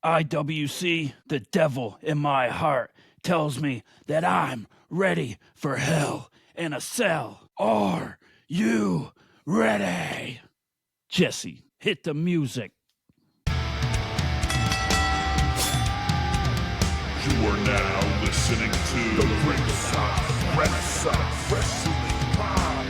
IWC, the devil in my heart, tells me that I'm ready for hell in a cell. Are you ready? Jesse, hit the music. You are now listening to the Ringside Renaissance Wrestling Podcast.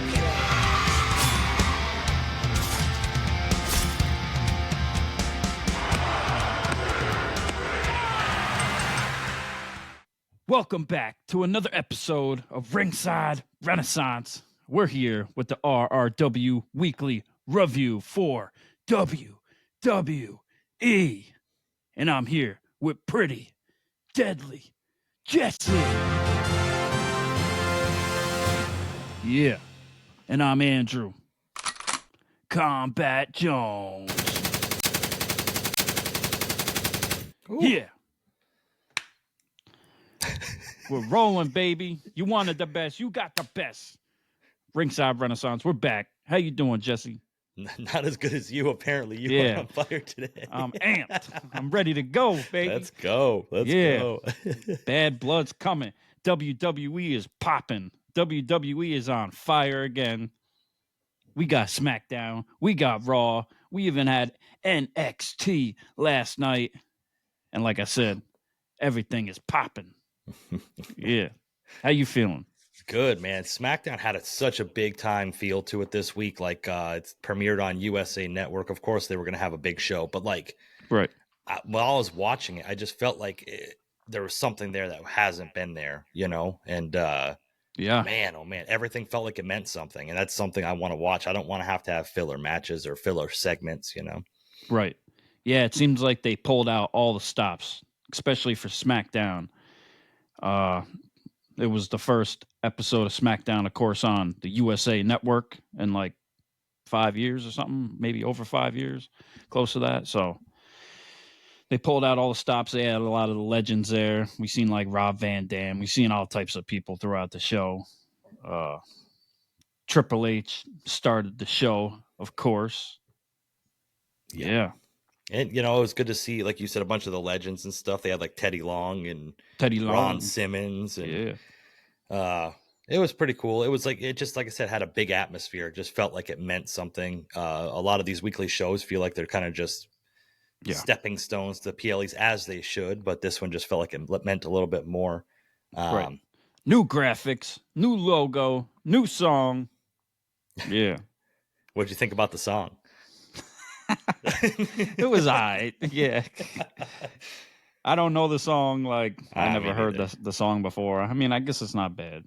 Welcome back to another episode of Ringside Renaissance. We're here with the RRW Weekly Review for WWE. And I'm here with pretty, deadly Jesse. Yeah. And I'm Andrew. Kombat Jones. Ooh. Yeah. We're rolling, baby. You wanted the best. You got the best. Ringside Renaissance. We're back. How you doing, Jesse? Not as good as you, apparently. You are on fire today. I'm amped. I'm ready to go, baby. Let's go. Let's go. Bad Blood's coming. WWE is popping. WWE is on fire again. We got SmackDown. We got Raw. We even had NXT last night. And like I said, everything is popping. Yeah. How you feeling? Good, man. SmackDown had such a big time feel to it this week. Like it's premiered on USA Network. Of course, they were going to have a big show, but like, right. While I was watching it, I just felt like there was something there that hasn't been there, you know? And yeah, man, oh man, everything felt like it meant something. And that's something I want to watch. I don't want to have filler matches or filler segments, you know? Right. Yeah. It seems like they pulled out all the stops, especially for SmackDown. It was the first episode of SmackDown, of course, on the USA Network in like 5 years or something, maybe over 5 years, close to that. So they pulled out all the stops. They had a lot of the legends there. We seen like Rob Van Dam. We seen all types of people throughout the show. Triple H started the show, of course. Yeah. And, you know, it was good to see, like you said, a bunch of the legends and stuff. They had like Teddy Long and Ron Simmons. And, it was pretty cool. It was like, it just, like I said, had a big atmosphere. It just felt like it meant something. A lot of these weekly shows feel like they're kind of just stepping stones to PLEs, as they should. But this one just felt like it meant a little bit more. Right. New graphics, new logo, new song. Yeah. What'd you think about the song? It was all right. Yeah. I don't know the song. Like, I never heard the song before. I mean, I guess it's not bad.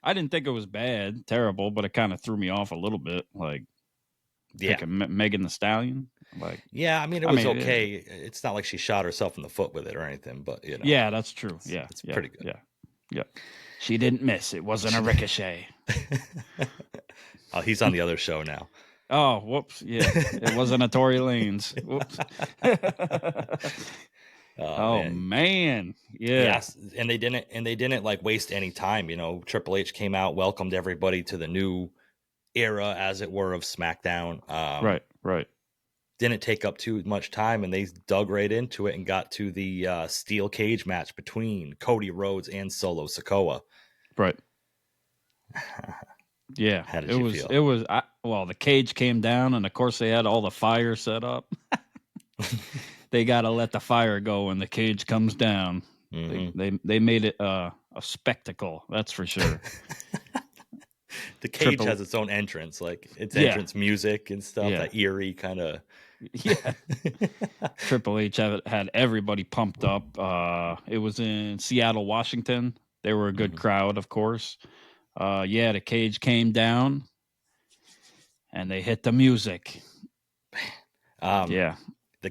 I didn't think it was bad, terrible, but it kind of threw me off a little bit. Like, Megan Thee Stallion. Like, yeah, I mean, it was okay. Yeah. It's not like she shot herself in the foot with it or anything, but you know. Yeah, that's true. Yeah, it's pretty good. Yeah. She didn't miss. It wasn't a ricochet. Oh, he's on the other show now. Oh, whoops. Yeah. It wasn't a Tory Lanez. Whoops. Oh man. Yeah. Yes. And they didn't like waste any time. You know, Triple H came out, welcomed everybody to the new era, as it were, of SmackDown. Right. Didn't take up too much time, and they dug right into it and got to the steel cage match between Cody Rhodes and Solo Sikoa. Right. Yeah, how did you feel? It was the cage came down, and of course they had all the fire set up. They got to let the fire go when the cage comes down. Mm-hmm. They made it a spectacle, that's for sure. The cage has its own entrance, like its entrance music and stuff. That eerie kind of. Yeah. Triple H had everybody pumped up. It was in Seattle, Washington. They were a good crowd, of course. The cage came down and they hit the music. The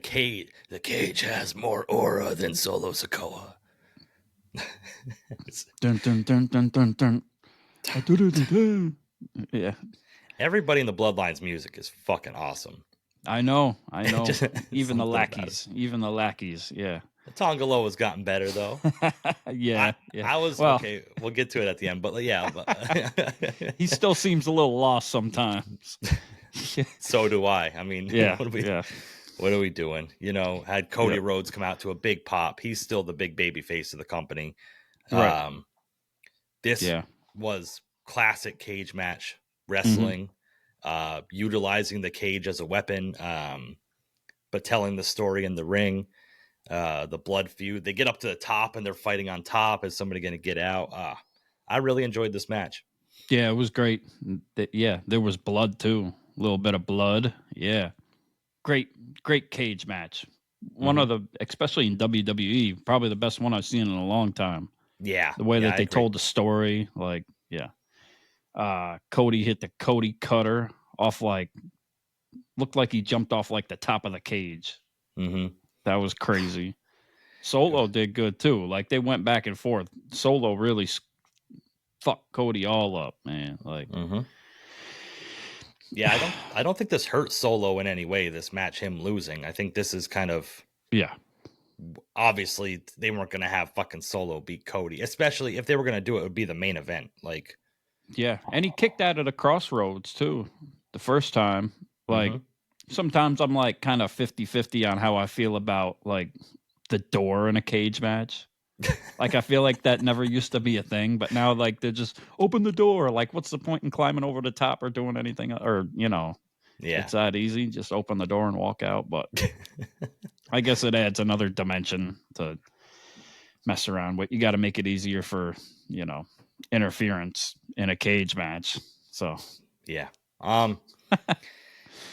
cage has more aura than Solo Sikoa. Dun dun dun dun dun dun. Yeah. Everybody in the Bloodline's music is fucking awesome. I know. Even the lackeys. Yeah. The Tongalo has gotten better though. Yeah. I was okay. We'll get to it at the end, but he still seems a little lost sometimes. So do I. I mean, What are we doing? You know, had Cody Rhodes come out to a big pop. He's still the big baby face of the company. Right. This was classic cage match wrestling, utilizing the cage as a weapon, but telling the story in the ring. The blood feud. They get up to the top and they're fighting on top. Is somebody going to get out? I really enjoyed this match. Yeah, it was great. Yeah, there was blood too. A little bit of blood. Yeah. Great cage match. One of the, especially in WWE, probably the best one I've seen in a long time. Yeah. The way that they told the story, like, Cody hit the Cody cutter off, like, looked like he jumped off like the top of the cage. That was crazy. Solo did good too. Like, they went back and forth. Solo really fucked Cody all up, man. Like, yeah, I don't think this hurt Solo in any way. This match, him losing. I think this is kind of obviously they weren't going to have fucking Solo beat Cody, especially if they were going to do it would be the main event. Like, and he kicked out of the crossroads too the first time. Like, sometimes I'm like kind of 50-50 on how I feel about like the door in a cage match. Like, I feel like that never used to be a thing, but now like they're just open the door. Like, what's the point in climbing over the top or doing anything? Or, you know, it's that easy. Just open the door and walk out. But I guess it adds another dimension to mess around with. You got to make it easier for, you know, interference in a cage match. So yeah.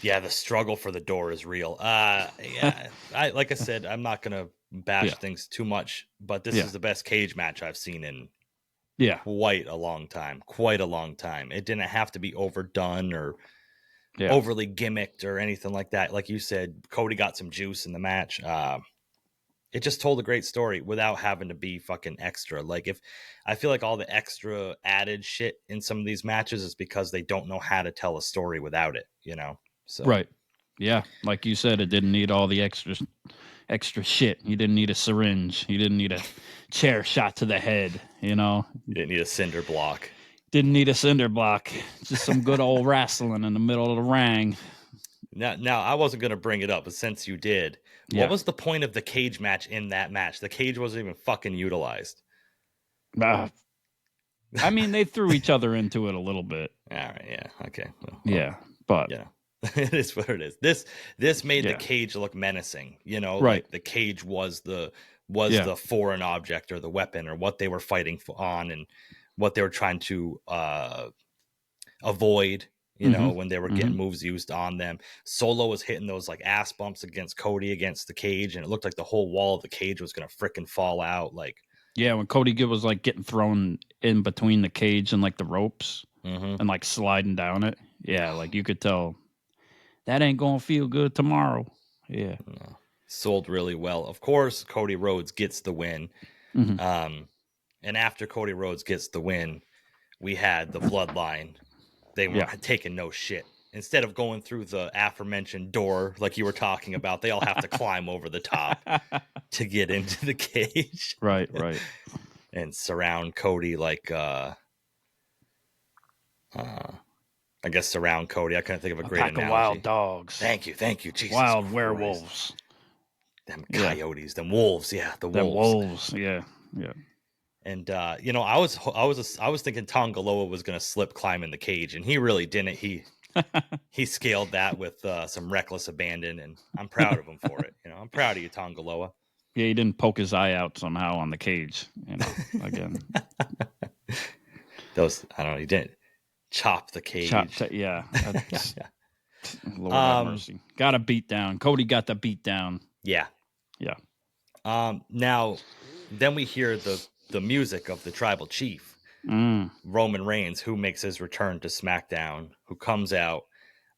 Yeah, the struggle for the door is real. Like I said, I'm not gonna bash things too much, but this is the best cage match I've seen in quite a long time. It didn't have to be overdone or overly gimmicked or anything like that. Like you said, Cody got some juice in the match. It just told a great story without having to be fucking extra. Like, if I feel like all the extra added shit in some of these matches is because they don't know how to tell a story without it, you know? So. Right. Yeah. Like you said, it didn't need all the extra shit. You didn't need a syringe. You didn't need a chair shot to the head, you know? You didn't need a cinder block. Didn't need a cinder block. Just some good old wrestling in the middle of the ring. Now I wasn't going to bring it up, but since you did, what was the point of the cage match in that match? The cage wasn't even fucking utilized. I mean, they threw each other into it a little bit. All right. Yeah. Okay. Well, but you know, it is what it is. This made the cage look menacing. You know, right? Like the cage was the foreign object or the weapon or what they were fighting on and what they were trying to avoid. You know, when they were getting moves used on them. Solo was hitting those like ass bumps against Cody against the cage, and it looked like the whole wall of the cage was gonna freaking fall out. Like, when Cody was like getting thrown in between the cage and like the ropes and like sliding down it. Yeah, like you could tell that ain't gonna feel good tomorrow. Yeah, sold really well. Of course, Cody Rhodes gets the win. And after Cody Rhodes gets the win, we had the Bloodline. They were taking no shit. Instead of going through the aforementioned door like you were talking about, they all have to climb over the top to get into the cage. Right. And surround Cody like I guess surround Cody. I couldn't think of a great pack analogy. Of wild dogs. Thank you. Jesus wild Christ. werewolves. Them coyotes, them wolves. Yeah, the wolves. Wolves. Yeah. And you know, I was thinking Tongaloa was going to slip climbing the cage, and he really didn't. He scaled that with some reckless abandon, and I'm proud of him for it. You know, I'm proud of you, Tongaloa. Yeah, he didn't poke his eye out somehow on the cage. You know, again. I don't know. He didn't chop the cage. Lord have mercy. Got a beat down. Cody got the beat down. Yeah. Now, then we hear the music of the tribal chief, Roman Reigns, who makes his return to SmackDown, who comes out.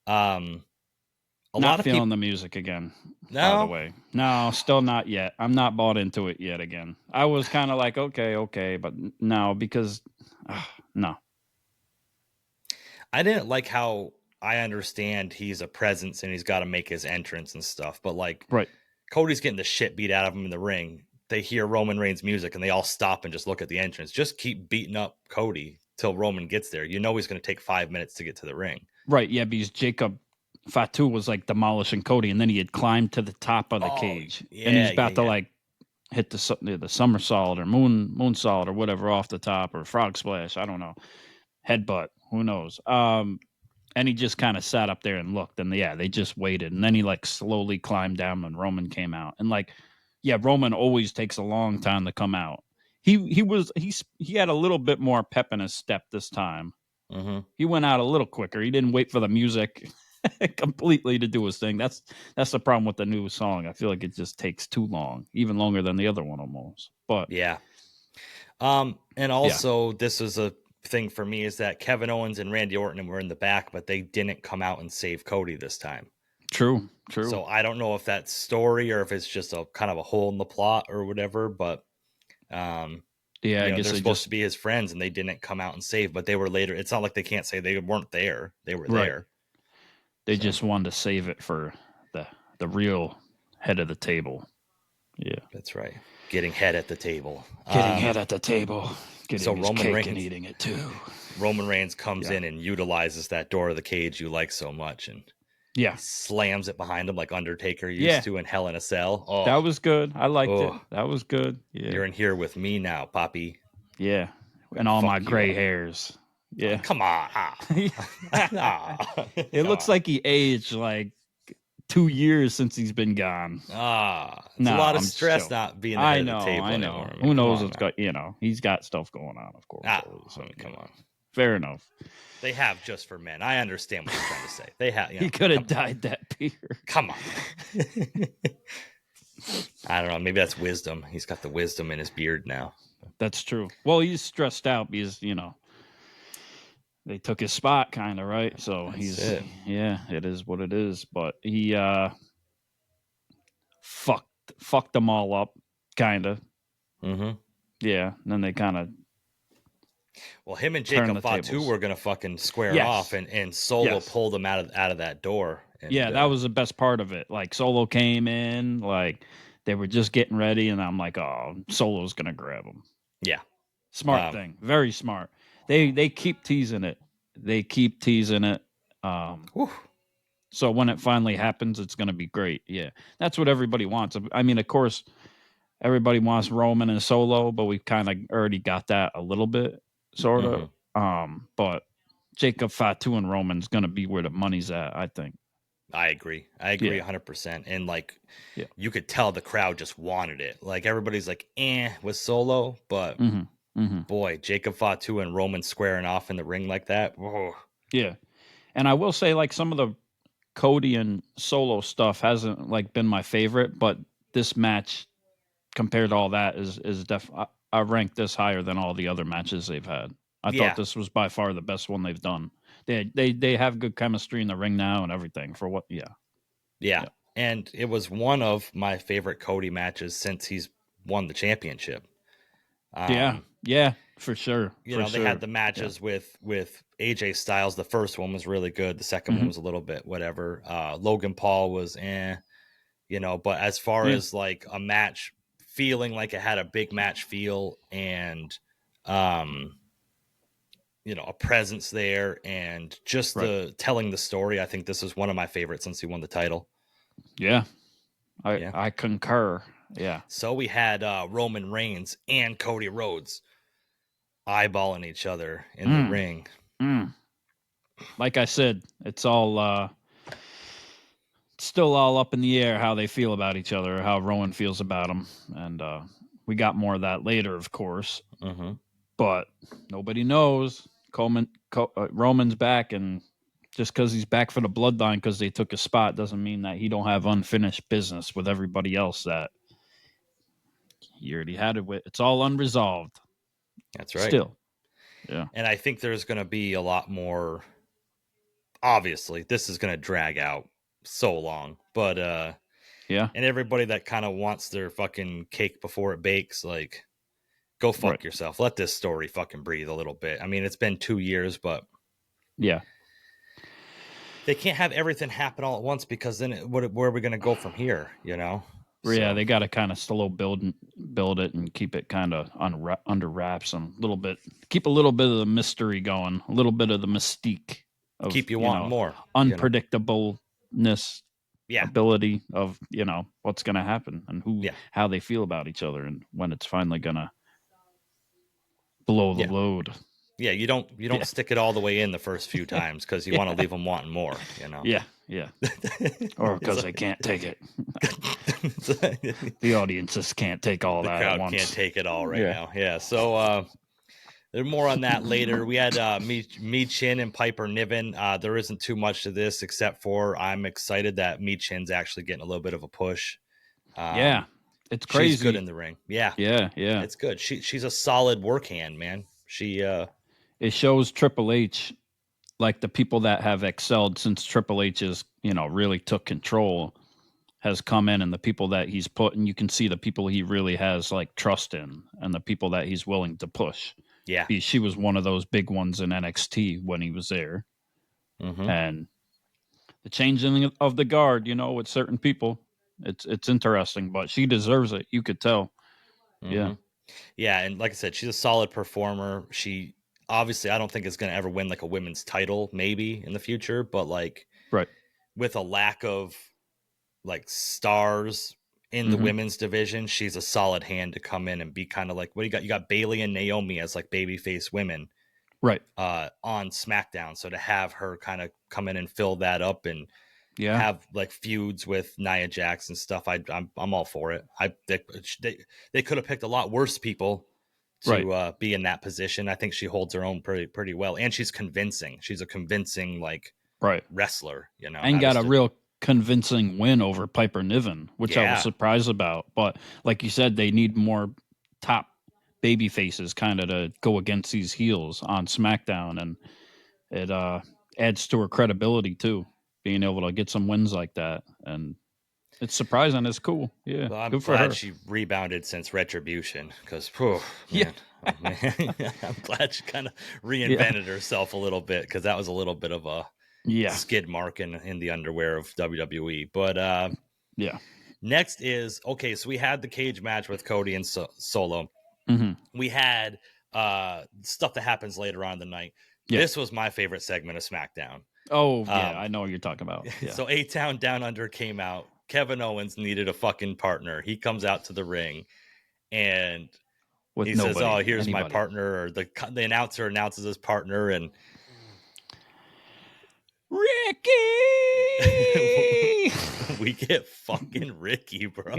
Not feeling the music again. No, by the way, no, still not yet. I'm not bought into it yet. Again, I was kind of like, okay, but no, because no. I didn't like how I understand he's a presence and he's got to make his entrance and stuff, but like, Cody's getting the shit beat out of him in the ring. They hear Roman Reigns music and they all stop and just look at the entrance. Just keep beating up Cody till Roman gets there. You know he's going to take 5 minutes to get to the ring. Right, yeah, because Jacob Fatu was like demolishing Cody, and then he had climbed to the top of the cage, and he's about to like hit the somersault or moonsault or whatever off the top, or frog splash. I don't know, headbutt. Who knows? And he just kind of sat up there and looked, and they just waited, and then he like slowly climbed down, and Roman came out, and like, Roman always takes a long time to come out. He had a little bit more pep in his step this time. Mm-hmm. He went out a little quicker. He didn't wait for the music completely to do his thing. That's the problem with the new song. I feel like it just takes too long, even longer than the other one almost. But and also this is a thing for me, is that Kevin Owens and Randy Orton were in the back, but they didn't come out and save Cody this time. True. So I don't know if that's story or if it's just a kind of a hole in the plot or whatever, but I guess they're supposed to be his friends, and they didn't come out and save, but they were later. It's not like they can't say they weren't there. They were there. They just wanted to save it for the real head of the table. Yeah, that's right. Getting head at the table. Getting head at the table. Getting his Roman cake Reigns, and eating it too. Roman Reigns comes in and utilizes that door of the cage you like so much, and slams it behind him like Undertaker used to in Hell in a Cell. Oh, that was good. I liked it. That was good. Yeah, you're in here with me now, Poppy. Yeah, and all my gray hairs. Yeah, come on. It looks like he aged like 2 years since he's been gone. It's a lot of stress not being at the table anymore. Who knows what's got? He's got stuff going on, of course. Come on. Fair enough. They have just for men. I understand what you're trying to say. They have. He could have dyed that beard. Come on. I don't know. Maybe that's wisdom. He's got the wisdom in his beard now. That's true. Well, he's stressed out because they took his spot, kind of, right? So it is what it is. But he fucked them all up, kind of. Mm-hmm. Yeah, and then they kind of. Well, him and Jacob Fatu were gonna fucking square off, and Solo pulled them out of that door. And, that was the best part of it. Like Solo came in, like they were just getting ready, and I'm like, oh, Solo's gonna grab him. Yeah, smart thing, very smart. They keep teasing it. So when it finally happens, it's gonna be great. Yeah, that's what everybody wants. I mean, of course, everybody wants Roman and Solo, but we kind of already got that a little bit. Sort of. But Jacob Fatu and Roman's going to be where the money's at, I think. I agree 100%. And like, you could tell the crowd just wanted it. Like everybody's like, with Solo, but boy, Jacob Fatu and Roman squaring off in the ring like that. Whoa. Yeah. And I will say, like, some of the Cody and Solo stuff hasn't like been my favorite, but this match compared to all that is definitely, I rank this higher than all the other matches they've had. I thought this was by far the best one they've done. They have good chemistry in the ring now and everything for what. Yeah. And it was one of my favorite Cody matches since he's won the championship. Yeah, for sure. They had the matches with AJ Styles. The first one was really good. The second one was a little bit whatever. Logan Paul was but as far as like a match feeling like it had a big match feel and a presence there and just the telling the story, I think this is one of my favorites since he won the title. I concur. So we had Roman Reigns and Cody Rhodes eyeballing each other in the ring. Like I said, it's all still all up in the air how they feel about each other, how Rowan feels about him, and we got more of that later, of course. But nobody knows. Roman's back, and just because he's back for the Bloodline because they took a spot doesn't mean that he don't have unfinished business with everybody else that he already had it with. It's all unresolved. That's right. Still, and I think there's going to be a lot more. Obviously, this is going to drag out so long, but and everybody that kind of wants their fucking cake before it bakes, like, go fuck yourself. Let this story fucking breathe a little bit. I mean, it's been 2 years, but they can't have everything happen all at once because then where are we going to go from here? They got to kind of slow build it and keep it kind of under wraps and keep a little bit of the mystery going, a little bit of the mystique of, keep you wanting more unpredictable ability of, what's going to happen and how they feel about each other and when it's finally going to blow the load. Yeah, you don't stick it all the way in the first few times because you want to leave them wanting more, Yeah. Or because they can't take it. The audiences can't take all that at once. The crowd can't take it all now. Yeah, so there's more on that later. We had Michin and Piper Niven. There isn't too much to this except for I'm excited that Michin's actually getting a little bit of a push. It's crazy. She's good in the ring. Yeah. It's good. She's a solid work hand, man. It shows Triple H, like the people that have excelled since Triple H is, really took control, has come in, and the people that he's put, and you can see the people he really has like trust in, and the people that he's willing to push. Yeah, she was one of those big ones in NXT when he was there, and the changing of the guard, with certain people, it's interesting, but she deserves it. You could tell. Yeah, and like I said, she's a solid performer. She obviously, I don't think is going to ever win like a women's title, maybe in the future, but like, with a lack of like stars in the women's division, she's a solid hand to come in and be kind of like, what do you got? You got Bayley and Naomi as like babyface women, on SmackDown. So to have her kind of come in and fill that up and have like feuds with Nia Jax and stuff, I'm all for it. They could have picked a lot worse people to be in that position. I think she holds her own pretty well, and she's convincing. She's a convincing wrestler, and got a real convincing win over Piper Niven, which I was surprised about. But like you said, they need more top baby faces kind of to go against these heels on SmackDown, and it adds to her credibility too, being able to get some wins like that. And it's surprising. It's cool. Yeah, well, I'm good for glad her. She rebounded since Retribution, because I'm glad she kind of reinvented herself a little bit, because that was a little bit of a skid mark in the underwear of WWE. But next is so we had the cage match with Cody and Solo. We had stuff that happens later on in the night. This was my favorite segment of SmackDown. I know what you're talking about. So A-Town Down Under came out. Kevin Owens needed a fucking partner. He comes out to the ring and he says, here's my partner, or the announcer announces his partner, and Ricky! We get fucking Ricky, bro.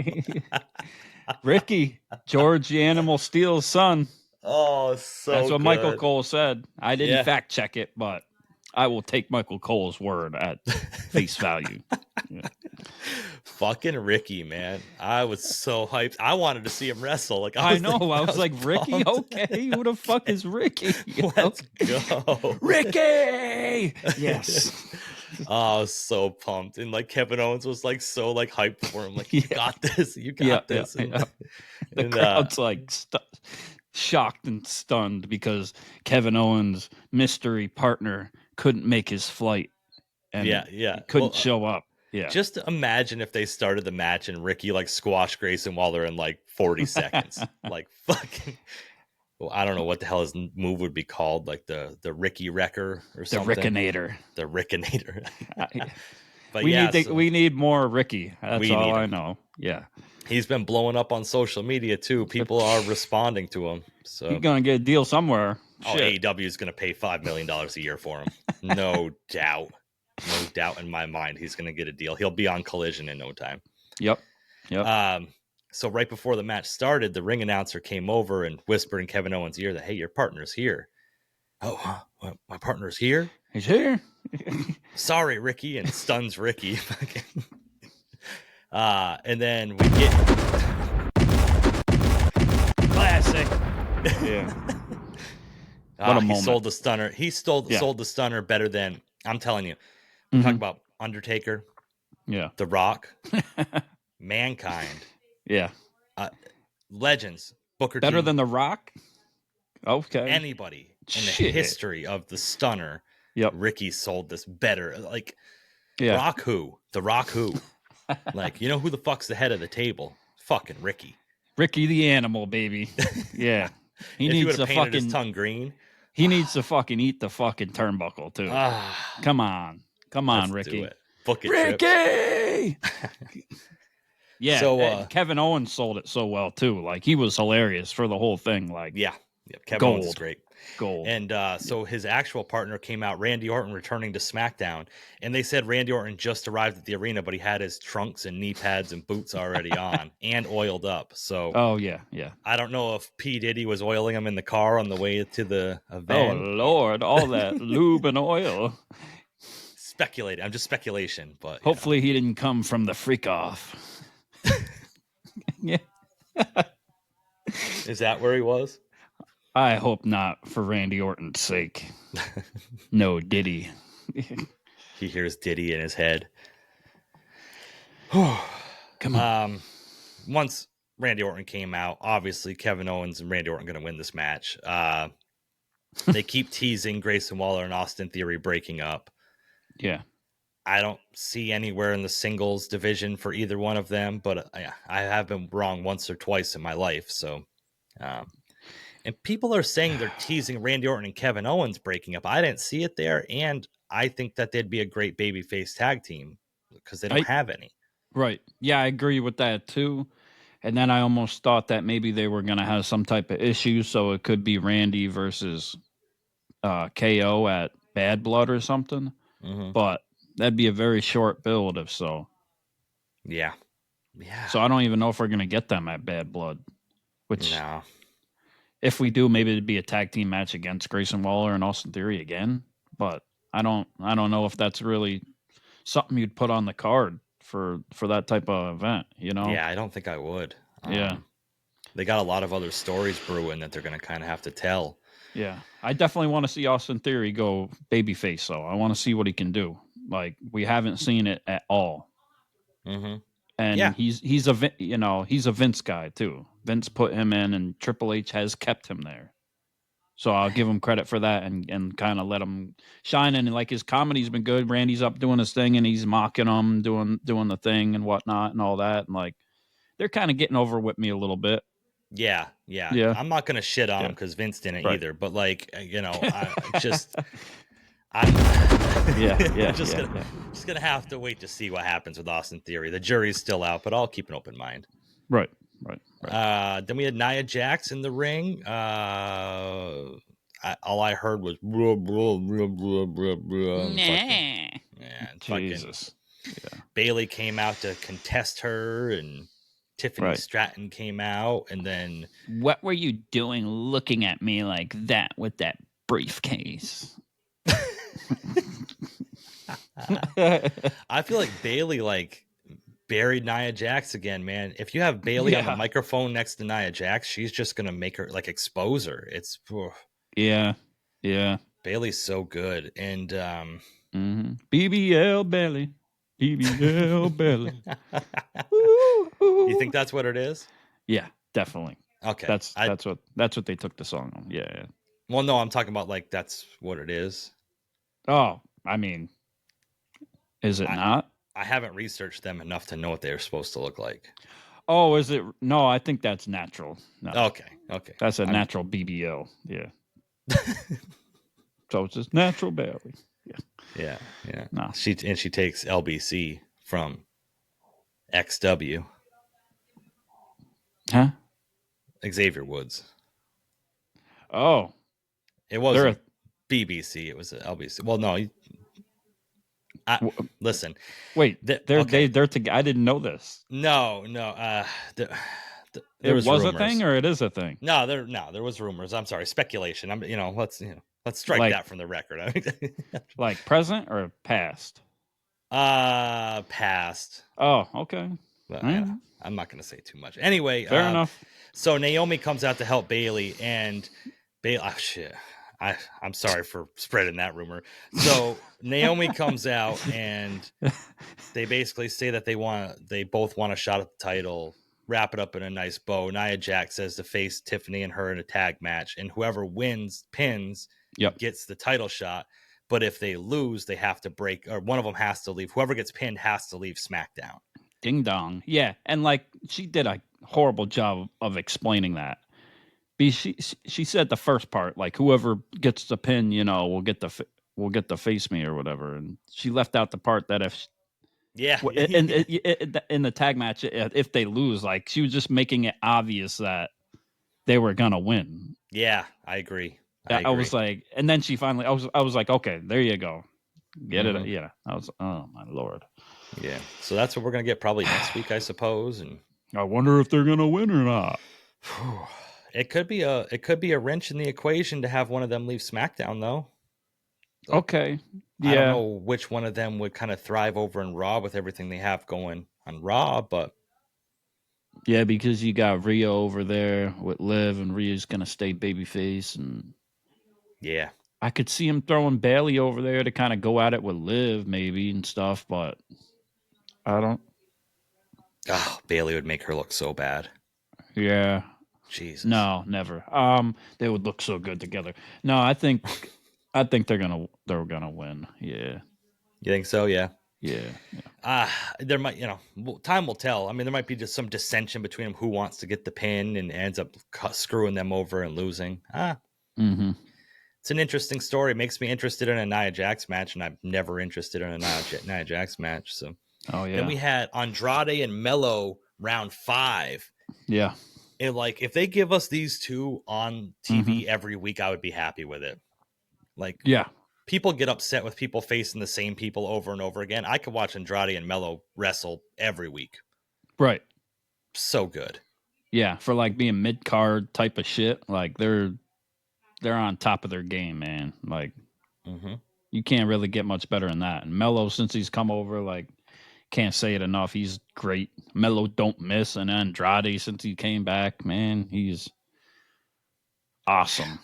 Ricky, George the Animal Steel's son. Oh, so that's what good. Michael Cole said. I didn't fact check it, but I will take Michael Cole's word at face value. Fucking Ricky, man. I was so hyped. I wanted to see him wrestle. Like I was like, Ricky? Pumped. Okay, who the fuck is Ricky? Let's go. Ricky! Yes. Oh, I was so pumped. And like Kevin Owens was like so like hyped for him. Like, you got this. You got this. The crowd's like shocked and stunned because Kevin Owens' mystery partner couldn't make his flight. And couldn't show up. Yeah. Just imagine if they started the match and Ricky like squashed Grayson Waller in like 40 seconds. Like fucking, I don't know what the hell his move would be called, like the Ricky Wrecker or something. The Rickinator. But we need more Ricky. That's all I know. Yeah. He's been blowing up on social media too. People are responding to him. So he's gonna get a deal somewhere. AEW is gonna pay $5 million a year for him. No doubt. No doubt in my mind he's going to get a deal. He'll be on Collision in no time. Yep. So right before the match started, the ring announcer came over and whispered in Kevin Owens' ear that, hey, your partner's here. Oh, my partner's here? He's here? Sorry, Ricky, and stuns Ricky. And then we get... Classic. Yeah. What a moment. He sold the stunner. He sold the stunner better than... I'm telling you. Talk about Undertaker, The Rock, Mankind, legends, Booker better T, than The Rock. Okay, anybody in the history of the Stunner. Ricky sold this better. Like, Rock who? The Rock who? Like, you know who the fuck's the head of the table? Fucking Ricky. Ricky the Animal, baby. Yeah, he needs to painted his tongue green. He needs to fucking eat the fucking turnbuckle too. Come on, Let's Ricky. Book it, Ricky. Yeah, so Kevin Owens sold it so well too. Like he was hilarious for the whole thing. Like Kevin Owens is great. Gold. And so his actual partner came out, Randy Orton, returning to SmackDown. And they said Randy Orton just arrived at the arena, but he had his trunks and knee pads and boots already on and oiled up. So, I don't know if P. Diddy was oiling him in the car on the way to the event. Oh, Lord, all that lube and oil. Speculating. I'm just speculation. But hopefully he didn't come from the freak off. Yeah. Is that where he was? I hope not, for Randy Orton's sake. No, Diddy. He hears Diddy in his head. Come on. Once Randy Orton came out, obviously Kevin Owens and Randy Orton going to win this match. They keep teasing Grayson Waller and Austin Theory breaking up. Yeah. I don't see anywhere in the singles division for either one of them, but I have been wrong once or twice in my life. So, and people are saying they're teasing Randy Orton and Kevin Owens breaking up. I didn't see it there, and I think that they'd be a great babyface tag team because they don't have any. Right. Yeah, I agree with that too. And then I almost thought that maybe they were going to have some type of issue, so it could be Randy versus KO at Bad Blood or something. Mm-hmm. But that'd be a very short build if so. Yeah. So I don't even know if we're going to get them at Bad Blood. Which, no. If we do, maybe it'd be a tag team match against Grayson Waller and Austin Theory again. But I don't know if that's really something you'd put on the card for that type of event, you know? Yeah, I don't think I would. Yeah. They got a lot of other stories brewing that they're going to kind of have to tell. Yeah. I definitely want to see Austin Theory go babyface, though. I want to see what he can do. Like, we haven't seen it at all. Mm-hmm. And he's a Vince guy, too. Vince put him in, and Triple H has kept him there. So I'll give him credit for that and kind of let him shine. And like his comedy's been good. Randy's up doing his thing and he's mocking him, doing the thing and whatnot and all that. And like they're kind of getting over with me a little bit. Yeah. I'm not gonna shit on him because Vince didn't either. But like I'm just gonna have to wait to see what happens with Austin Theory. The jury's still out, but I'll keep an open mind. Right. Then we had Nia Jax in the ring. All I heard was Jesus. Yeah. Bailey came out to contest her, and Tiffany Stratton came out, and then what were you doing looking at me like that with that briefcase? I feel like Bailey buried Nia Jax again, man. If you have Bailey on the microphone next to Nia Jax, she's just gonna make her expose her. It's yeah. Bailey's so good, and BBL Bailey, BBL Bailey. You think that's what it is? Yeah, definitely. Okay, that's what they took the song on. Yeah. Well, no, I'm talking about that's what it is. Oh, I mean, is it not? I haven't researched them enough to know what they're supposed to look like. Oh, is it? No, I think that's natural. No. Okay. That's a natural BBL. Yeah. So it's just natural Bailey. Yeah. No. She takes LBC from XW. Huh? Xavier Woods. Oh. It wasn't BBC. It was LBC. Well, no. Listen. Wait, they're together. I didn't know this. No. There was a thing, or it is a thing. No, there was rumors. I'm sorry, speculation. Let's strike that from the record. Like present or past? Past. Oh, okay. But, I'm not going to say too much. Anyway, fair enough. So Naomi comes out to help Bailey, and Bailey. Oh shit. I'm sorry for spreading that rumor. So Naomi comes out and they basically say that they both want a shot at the title, wrap it up in a nice bow. Nia Jax says to face Tiffany and her in a tag match, and whoever pins gets the title shot. But if they lose, they have to break, or one of them has to leave. Whoever gets pinned has to leave SmackDown. Ding dong. Yeah. And she did a horrible job of explaining that. She said the first part, whoever gets the pin, will get the face me or whatever. And she left out the part that Yeah. In the tag match, if they lose, like she was just making it obvious that they were gonna win. Yeah, I agree. I was like, and then she finally, I was like, okay, there you go, get it. Yeah, I was, oh my lord. Yeah, so that's what we're gonna get probably next week, I suppose. And I wonder if they're gonna win or not. It could be a wrench in the equation to have one of them leave SmackDown, though. Like, okay, yeah. I don't know which one of them would kind of thrive over in Raw with everything they have going on Raw, but yeah, because you got Rhea over there with Liv, and Rhea's gonna stay babyface, and yeah, I could see him throwing Bailey over there to kind of go at it with Liv, maybe and stuff, but I don't. Oh, Bailey would make her look so bad. Yeah. Jesus. No, never. They would look so good together. No, I think they're gonna win. Yeah. You think so? Yeah. Yeah. There might, time will tell. I mean, there might be just some dissension between them who wants to get the pin and ends up screwing them over and losing. Mm-hmm. It's an interesting story. It makes me interested in a Nia Jax match, and I'm never interested in a Nia Jax match. So, oh yeah. Then we had Andrade and Mello round 5. Yeah. And like, if they give us these two on TV every week, I would be happy with it. Like, yeah, people get upset with people facing the same people over and over again. I could watch Andrade and Mello wrestle every week. Right. So good. Yeah, for like being mid card type of shit. Like they're on top of their game, man. Like you can't really get much better than that. And Mello, since he's come over, like can't say it enough. He's great. Mello don't miss, and Andrade since he came back, man, he's awesome.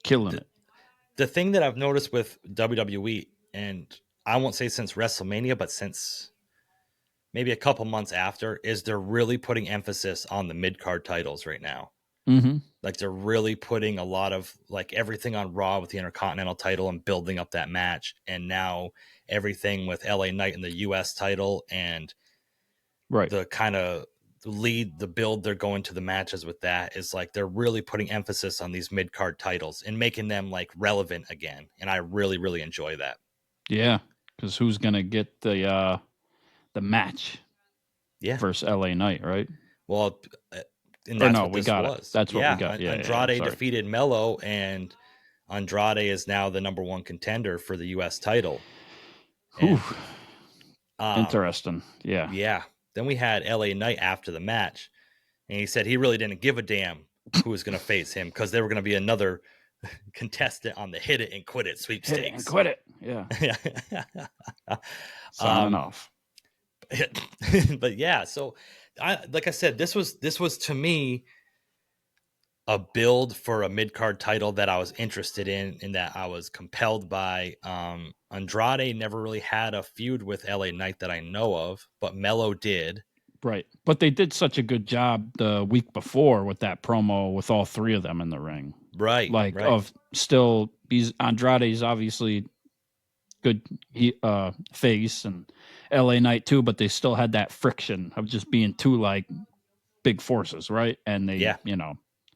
Killing it. The thing that I've noticed with WWE, and I won't say since WrestleMania, but since maybe a couple months after, is they're really putting emphasis on the mid-card titles right now. Like they're really putting a lot of like everything on Raw with the Intercontinental title and building up that match. And now everything with LA Knight and the US title and the kind of the build they're going to the matches with that is like they're really putting emphasis on these mid-card titles and making them like relevant again. And I really, really enjoy that. Yeah, because who's gonna get the match? Yeah, versus LA Knight, right? Well, and that's what this was. That's what we got. Yeah, Andrade defeated Mello, and Andrade is now the number 1 contender for the U.S. title. And, interesting. Yeah. Yeah. Then we had LA Knight after the match, and he said he really didn't give a damn who was going to face him because there were going to be another contestant on the Hit It and Quit It sweepstakes. Hit it and quit it. Yeah. Signing off. But yeah, so like I said, this was to me a build for a mid-card title that I was interested in that I was compelled by. Andrade never really had a feud with LA Knight that I know of, but Mello did. Right. But they did such a good job the week before with that promo with all 3 of them in the ring. Right. Like of still Andrade's obviously good face and LA Knight too, but they still had that friction of just being 2 like big forces, right? And they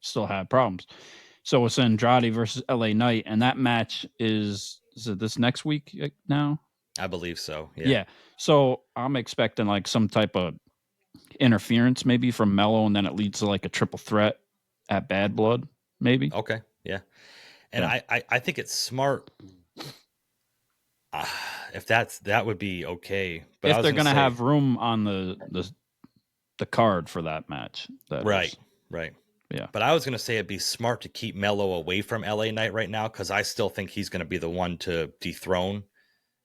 still had problems. So it's Andrade versus LA Knight, and that match is it this next week now? I believe so. Yeah. So I'm expecting like some type of interference maybe from Mello, and then it leads to like a triple threat at Bad Blood, maybe. Okay. Yeah. And I think it's smart. If that would be okay. But if they're going to have room on the card for that match. Right. Yeah. But I was going to say it'd be smart to keep Mello away from LA Knight right now because I still think he's going to be the one to dethrone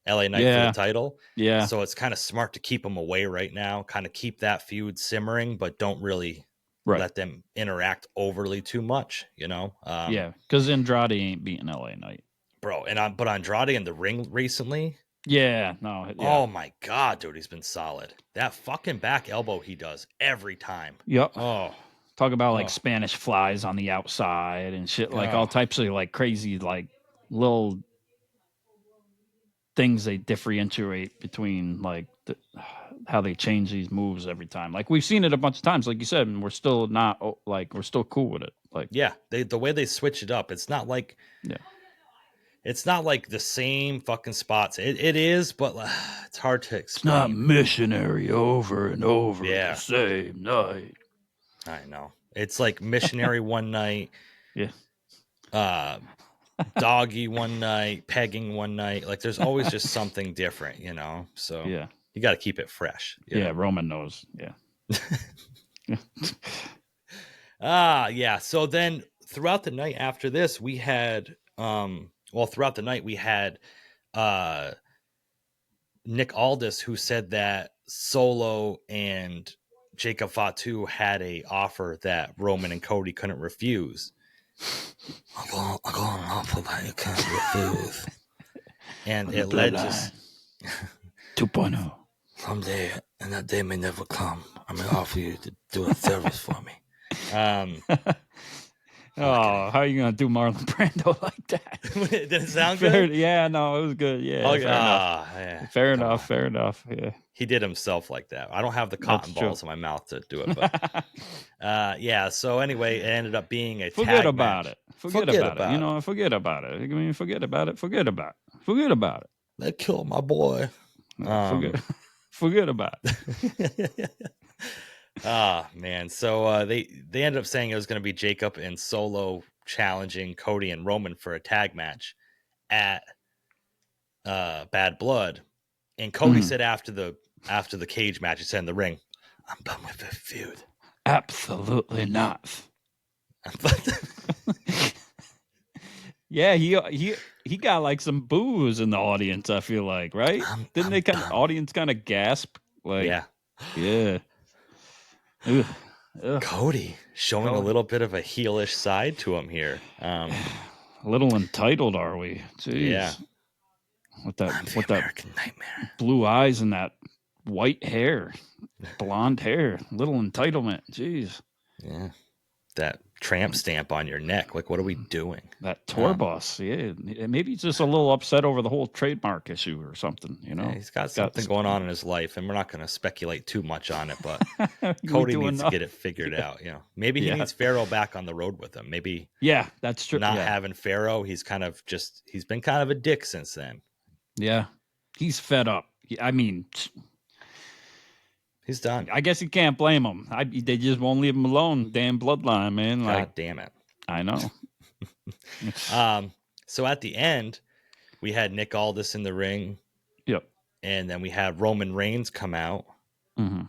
LA Knight for the title. Yeah. So it's kind of smart to keep him away right now, kind of keep that feud simmering, but don't really let them interact overly too much, yeah, because Andrade ain't beating LA Knight. Bro, but Andrade in the ring recently? Yeah, no. Yeah. Oh my God, dude, he's been solid. That fucking back elbow he does every time. Yep. Oh. Talk about like Spanish flies on the outside and shit, like all types of like crazy, like little things they differentiate between like how they change these moves every time. Like we've seen it a bunch of times, like you said, and we're still not we're still cool with it. Like the way they switch it up, it's not like it's not like the same fucking spots. It is, but it's hard to explain. It's not missionary over and over Yeah. the same night. I know. It's like missionary one night. Yeah. Doggy one night, pegging one night. Like there's always just something different, So Yeah. you got to keep it fresh. Yeah, Roman knows. Yeah. Yeah. So then throughout the night after this, we had throughout the night we had Nick Aldis, who said that Solo and Jacob Fatu had a offer that Roman and Cody couldn't refuse. I got an offer that you can't refuse. And it led to 2.0. Someday, and that day may never come, I may offer you to do a service for me. How are you gonna do Marlon Brando like that? Did it sound good? Yeah, no, it was good. Yeah, fair enough. Yeah, he did himself like that. I don't have the cotton balls in my mouth to do it, but yeah. So anyway, it ended up being a forget tag about match. it. Forget about it. Forget about it. I mean, forget about it. Forget about it. They killed my boy. Forget about it. Man. So they ended up saying it was going to be Jacob and Solo challenging Cody and Roman for a tag match at Bad Blood. And Cody said after the cage match, he said in the ring, "I'm done with this feud." Absolutely not. Yeah, he got like some boos in the audience, I feel like, right? Didn't they audience kind of gasp? Like, yeah. Ugh. Cody showing a little bit of a heelish side to him here. A little entitled, are we? Jeez. Yeah. With that nightmare. Blue eyes and that white hair, blonde hair, little entitlement. Jeez. Yeah. That tramp stamp on your neck. Like, what are we doing? That tour bus. Yeah. Maybe he's just a little upset over the whole trademark issue or something, Yeah, he's got something going on in his life, and we're not going to speculate too much on it, but Cody needs to get it figured out. Maybe he needs Pharaoh back on the road with him. Maybe. Yeah, that's true. Not having Pharaoh, he's been kind of a dick since then. Yeah. He's fed up. I mean, he's done. I guess you can't blame him. They just won't leave him alone. Damn Bloodline, man. God damn it. I know. So at the end, we had Nick Aldis in the ring. Yep. And then we had Roman Reigns come out. Mm-hmm.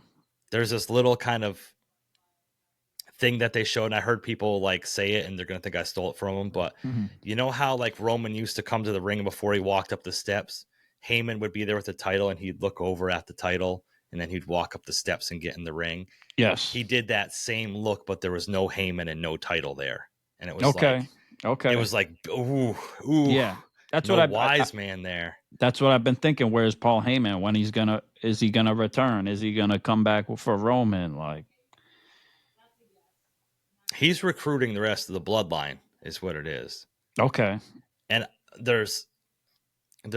There's this little kind of thing that they showed, and I heard people say it, and they're going to think I stole it from him. But you know how Roman used to come to the ring before he walked up the steps? Heyman would be there with the title, and he'd look over at the title. And then he'd walk up the steps and get in the ring. Yes. He did that same look, but there was no Heyman and no title there. And it was okay. It was like, ooh. Yeah. That's no what wise man there. That's what I've been thinking. Where's Paul Heyman? When is he gonna return? Is he gonna come back for Roman? He's recruiting the rest of the bloodline, is what it is. Okay. And there's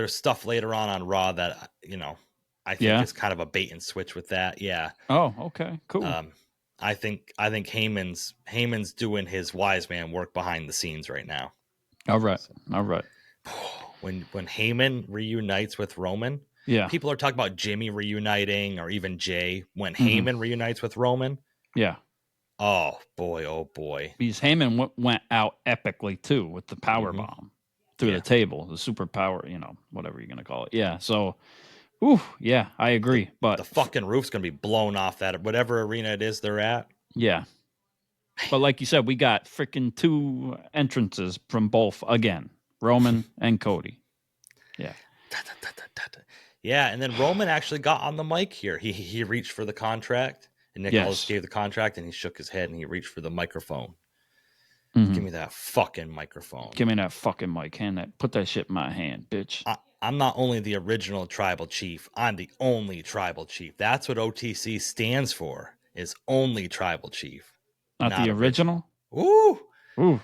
stuff later on Raw that, I think it's kind of a bait and switch with that. Yeah. Oh, okay. Cool. I think Heyman's doing his wise man work behind the scenes right now. All right. When Heyman reunites with Roman, people are talking about Jimmy reuniting or even Jey. When Heyman reunites with Roman, oh boy. Because Heyman went out epically too with the power bomb through the table, the super power, whatever you're gonna call it. Yeah. So. Ooh, yeah, I agree. But the fucking roof's gonna be blown off that whatever arena it is they're at. Yeah. But like you said, we got freaking 2 entrances from both again, Roman and Cody. Yeah. Yeah, and then Roman actually got on the mic here. He reached for the contract, and Nick Aldis gave the contract, and he shook his head and he reached for the microphone. Give me that fucking microphone. Give me that fucking mic. Put that shit in my hand, bitch. I'm not only the original tribal chief, I'm the only tribal chief. That's what OTC stands for, is only tribal chief. Not the original? Ooh.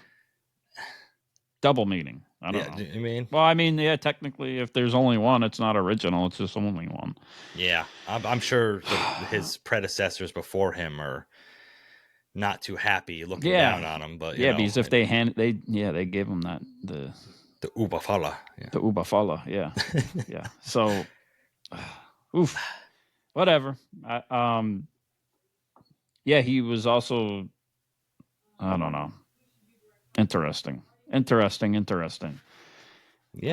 Double meaning. I don't know. You mean? Well, technically, if there's only one, it's not original. It's just only one. Yeah. I'm sure his predecessors before him are not too happy looking down on him. But because if they gave him that, The Ubafala. Yeah. The Ubafala, yeah. Yeah. So, oof. Whatever. Yeah, he was also, I don't know. Interesting. Yeah,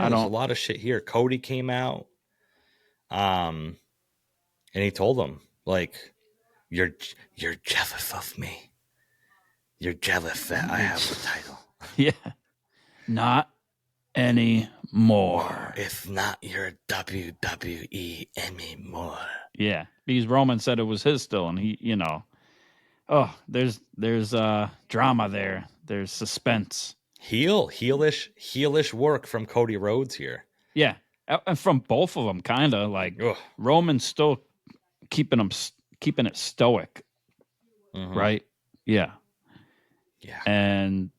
there's a lot of shit here. Cody came out, and he told them, like, you're jealous of me. You're jealous that I have the title. Yeah. Not anymore. It's not your WWE anymore. Yeah. Because Roman said it was his still, and he, there's drama there. There's suspense. Heelish work from Cody Rhodes here. Yeah. And from both of them, kind of like Roman's still keeping it stoic. Right? Yeah. Yeah. And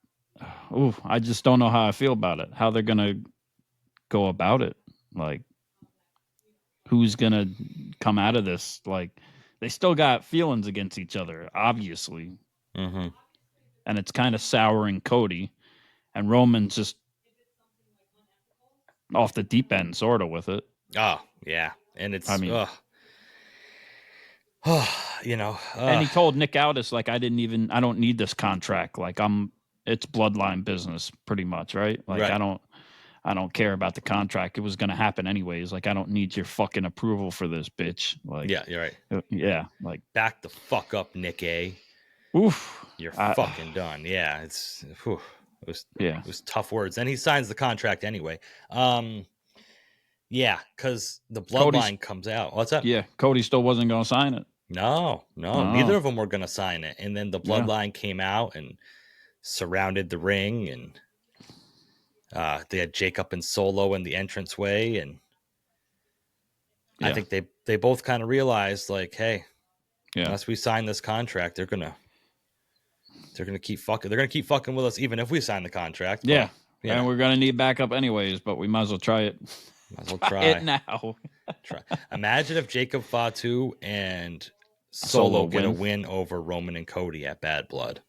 I just don't know how I feel about it. How they're gonna go about it. Like, who's gonna come out of this? Like, they still got feelings against each other, obviously. Mm-hmm. And it's kind of souring Cody, and Roman's just off the deep end, sort of, with it. Oh yeah, and it's and he told Nick Aldis, like, I don't need this contract. Like, it's bloodline business, pretty much, right? Like, right. I don't care about the contract. It was going to happen anyways. Like, I don't need your fucking approval for this, bitch. Like, yeah, you're right. Yeah, like, back the fuck up, Nick A. Oof, you're fucking done. Yeah, it was tough words, and he signs the contract anyway. Yeah, because the bloodline comes out. What's up? Yeah, Cody still wasn't going to sign it. No, neither of them were going to sign it. And then the bloodline came out and surrounded the ring, and they had Jacob and Solo in the entranceway, and I think they both kind of realized, like, hey, unless we sign this contract, they're gonna keep fucking with us, even if we sign the contract. Yeah, and we're gonna need backup anyways, but we might as well try it. Might as well try it now. Imagine if Jacob Fatu and Solo get a win over Roman and Cody at Bad Blood.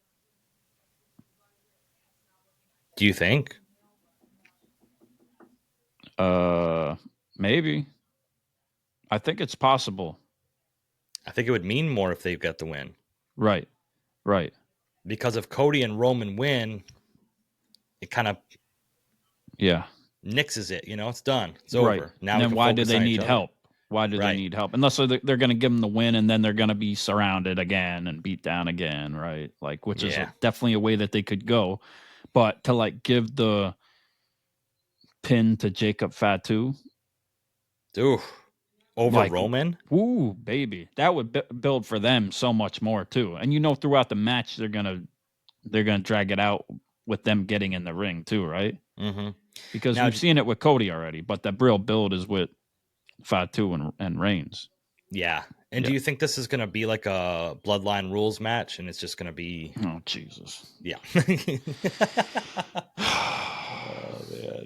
Do you think? Maybe. I think it's possible. I think it would mean more if they've got the win. Right. Because if Cody and Roman win, it kind of nixes it. It's done. It's over. Now, and then why do they need help? Why do they need help? Unless they're going to give them the win, and then they're going to be surrounded again and beat down again, right? Like, which is definitely a way that they could go. But to, like, give the pin to Jacob Fatu, over Roman, baby, that would build for them so much more too. And throughout the match, they're gonna drag it out with them getting in the ring too, right? Mm-hmm. Because we've seen it with Cody already, but the real build is with Fatu and Reigns. Yeah. And do you think this is going to be like a Bloodline rules match, and it's just going to be... Oh, Jesus. Yeah.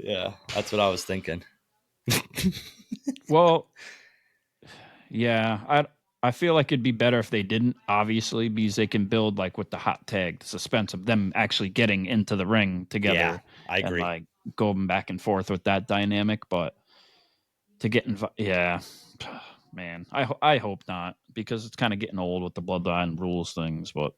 Yeah. That's what I was thinking. Well, yeah. I feel like it'd be better if they didn't, obviously, because they can build, like, with the hot tag, the suspense of them actually getting into the ring together. Yeah, I agree. And, like, going back and forth with that dynamic, but to get man, I hope not, because it's kind of getting old with the Bloodline rules things, but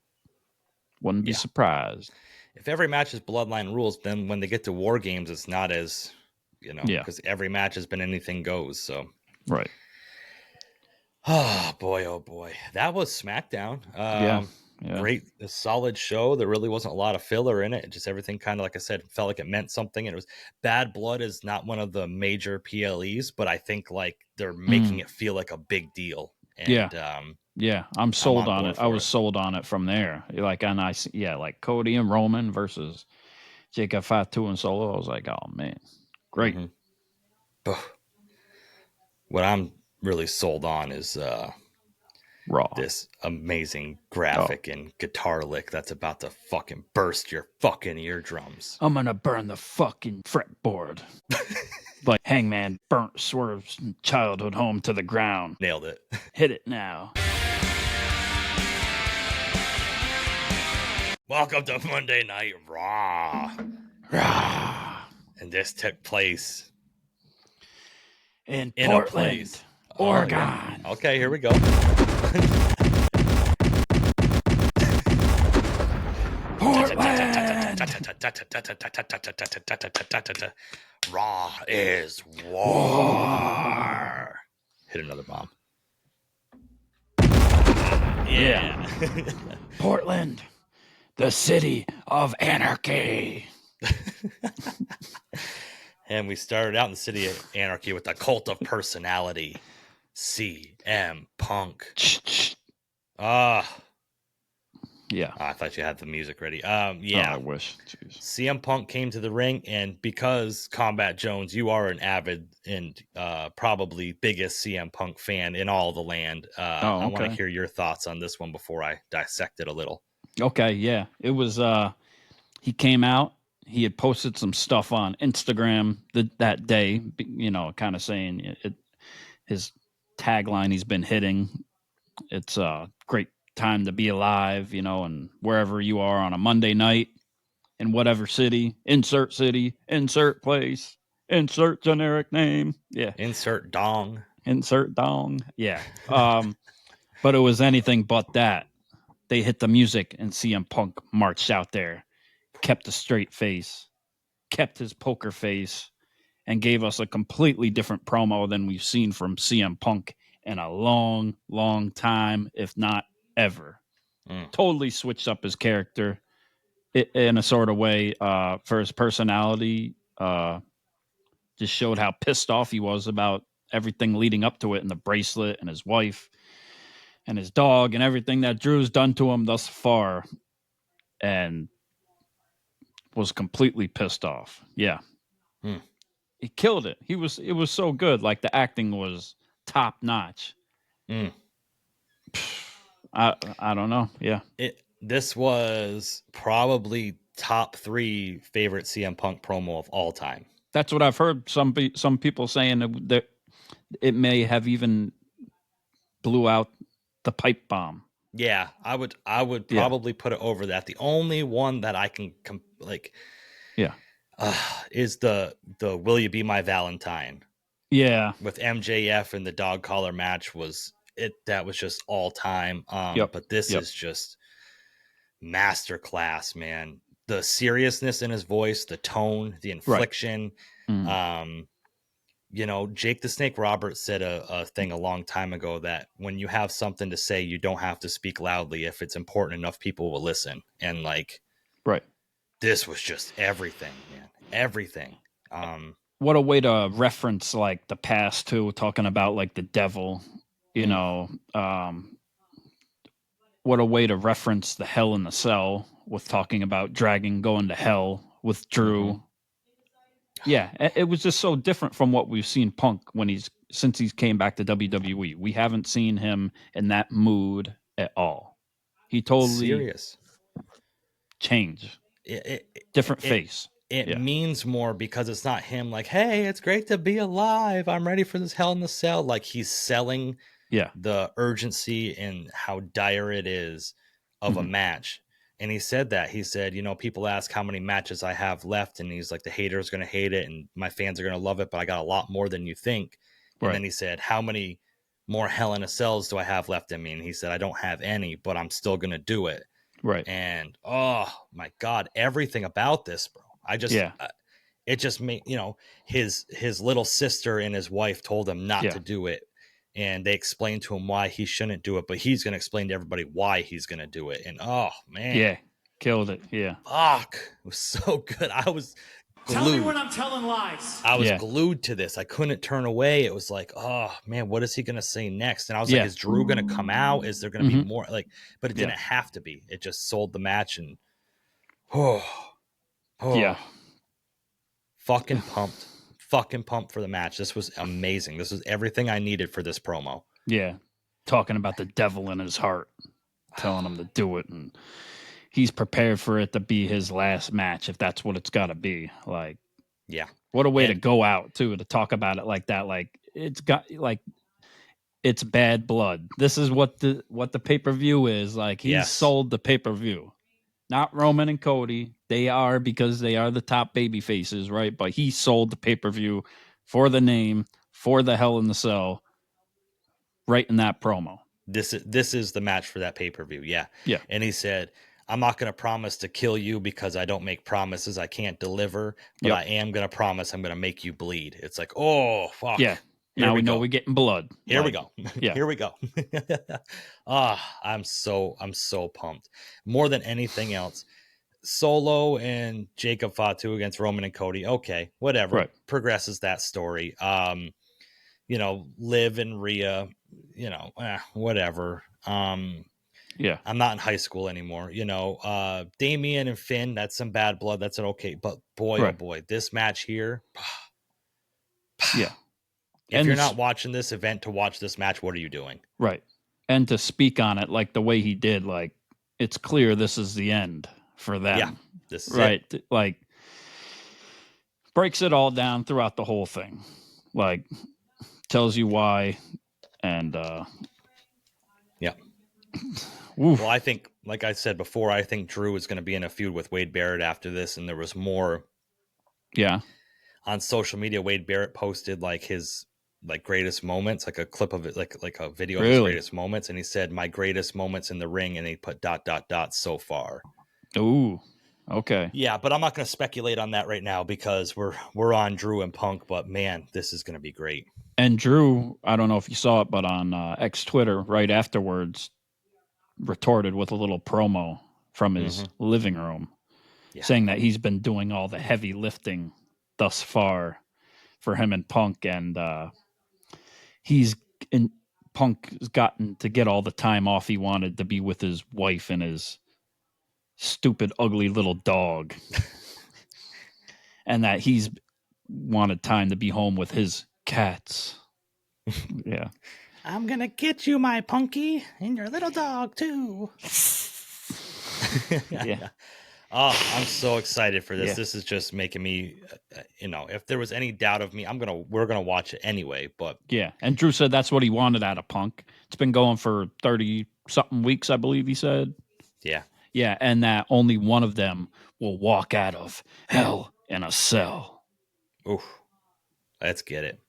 wouldn't be surprised. If every match is Bloodline rules, then when they get to War Games, it's not as, because every match has been anything goes, so. Right. Oh, boy. That was SmackDown. Great, a solid show. There really wasn't a lot of filler in it. Just everything kind of, like I said, felt like it meant something. And it was Bad Blood is not one of the major PLEs, but I think, like, they're making it feel like a big deal. And, I'm sold on it. I was sold on it from there. Like, and like Cody and Roman versus Jacob Fatu and Solo. I was like, oh man, great. Mm-hmm. What I'm really sold on is Raw. This amazing graphic and guitar lick that's about to fucking burst your fucking eardrums. I'm gonna burn the fucking fretboard. Like Hangman burnt Swerve's childhood home to the ground. Nailed it. Hit it now. Welcome to Monday Night Raw. And this took place in a Portland, place. Oregon. Yeah. Okay, here we go. Portland. Raw is war. Hit another bomb. Yeah. Portland, the city of anarchy. And we started out in the city of anarchy with the cult of personality, CM Punk. Yeah. I thought you had the music ready. Oh, I wish. Jeez. CM Punk came to the ring, and because Combat Jones, you are an avid and probably biggest CM Punk fan in all the land. I want to hear your thoughts on this one before I dissect it a little. Okay, yeah. It was he came out, he had posted some stuff on Instagram that day, kind of saying his tagline he's been hitting. It's a great time to be alive, and wherever you are on a Monday night in whatever city, insert place, insert generic name. Yeah. Insert dong. Yeah. But it was anything but that. They hit the music and CM Punk marched out there, kept a straight face, kept his poker face, and gave us a completely different promo than we've seen from CM Punk in a long, long time, if not ever. Totally switched up his character in a sort of way for his personality. Just showed how pissed off he was about everything leading up to it, and the bracelet and his wife and his dog and everything that Drew's done to him thus far, and was completely pissed off. Yeah. He killed it. It was so good. Like, the acting was top notch. I don't know. Yeah. This was probably top 3 favorite CM Punk promo of all time. That's what I've heard some people saying, that it may have even blew out the pipe bomb. Yeah, I would probably put it over that. The only one that I can is the Will You Be My Valentine? Yeah. With MJF and the dog collar match that was just all time. But this is just masterclass, man. The seriousness in his voice, the tone, the inflection. Right. Jake the Snake Roberts said a thing a long time ago that when you have something to say, you don't have to speak loudly. If it's important enough, people will listen. And this was just everything, man. Everything. What a way to reference the past too, talking about the devil, what a way to reference the Hell in the Cell with talking about Dragon going to hell with Drew. Yeah, it was just so different from what we've seen Punk since he's came back to WWE. We haven't seen him in that mood at all. He totally serious changed. Different face. It means more because it's not him hey, it's great to be alive. I'm ready for this Hell in the Cell. He's selling the urgency and how dire it is of a match. And he said that. He said, people ask how many matches I have left. And he's like, the haters are going to hate it and my fans are going to love it, but I got a lot more than you think. And then he said, how many more Hell in a Cells do I have left in me? And he said, I don't have any, but I'm still going to do it. Right. And, oh, my God, everything about this, bro. It just made, his little sister and his wife told him not to do it. And they explained to him why he shouldn't do it, but he's going to explain to everybody why he's going to do it. And oh man, yeah, killed it. Yeah, fuck, it was so good. I was glued. Tell me when I'm telling lies. I was glued to this. I couldn't turn away. It was oh man, what is he going to say next? And I was like, is Drew going to come out? Is there going to be more? But it didn't have to be. It just sold the match, and fucking pumped. Fucking pumped for the match. This was amazing. This was everything I needed for this promo. Yeah. Talking about the devil in his heart, telling him to do it. And he's prepared for it to be his last match, if that's what it's got to be. What a way to go out, too, to talk about it like that. It's got, it's Bad Blood. This is what the pay-per-view is. He's sold the pay-per-view. Not Roman and Cody. They are, because they are the top baby faces, right? But he sold the pay-per-view for the name, for the Hell in the Cell, right in that promo. This is the match for that pay-per-view. Yeah. Yeah. And he said, I'm not going to promise to kill you because I don't make promises. I can't deliver, but I am going to promise I'm going to make you bleed. It's like, oh, fuck. Yeah. Now we know we're getting blood. Here we go. Yeah. Here we go. I'm so pumped. More than anything else. Solo and Jacob Fatu against Roman and Cody. Okay, whatever. Right. Progresses that story. Liv and Rhea, whatever. Yeah. I'm not in high school anymore. Damien and Finn, that's some bad blood. That's an okay. But boy, oh boy, this match here. Yeah. If you're not watching this event to watch this match, what are you doing? Right. And to speak on it like the way he did, like, it's clear this is the end for them. Yeah. This is right. It. Like, breaks it all down throughout the whole thing. Like, tells you why. And, yeah. Well, I think, like I said before, I think Drew is going to be in a feud with Wade Barrett after this. And there was more. Yeah. On social media, Wade Barrett posted like his greatest moments, like a clip of it, like a video of his greatest moments. And he said, my greatest moments in the ring. And he put ... so far. Ooh. Okay. Yeah, but I'm not going to speculate on that right now because we're on Drew and Punk, but man, this is going to be great. And Drew, I don't know if you saw it, but on X Twitter right afterwards, retorted with a little promo from his living room, saying that he's been doing all the heavy lifting thus far for him and Punk, and Punk has gotten to get all the time off he wanted to be with his wife and his stupid, ugly little dog. And that he's wanted time to be home with his cats. Yeah. I'm going to get you, my Punky, and your little dog, too. Yeah. Oh, I'm so excited for this. Yeah. This is just making me, if there was any doubt of me, we're going to watch it anyway, but. Yeah. And Drew said that's what he wanted out of Punk. It's been going for 30 something weeks, I believe he said. Yeah. Yeah. And that only one of them will walk out of hell in a cell. Oof. Let's get it.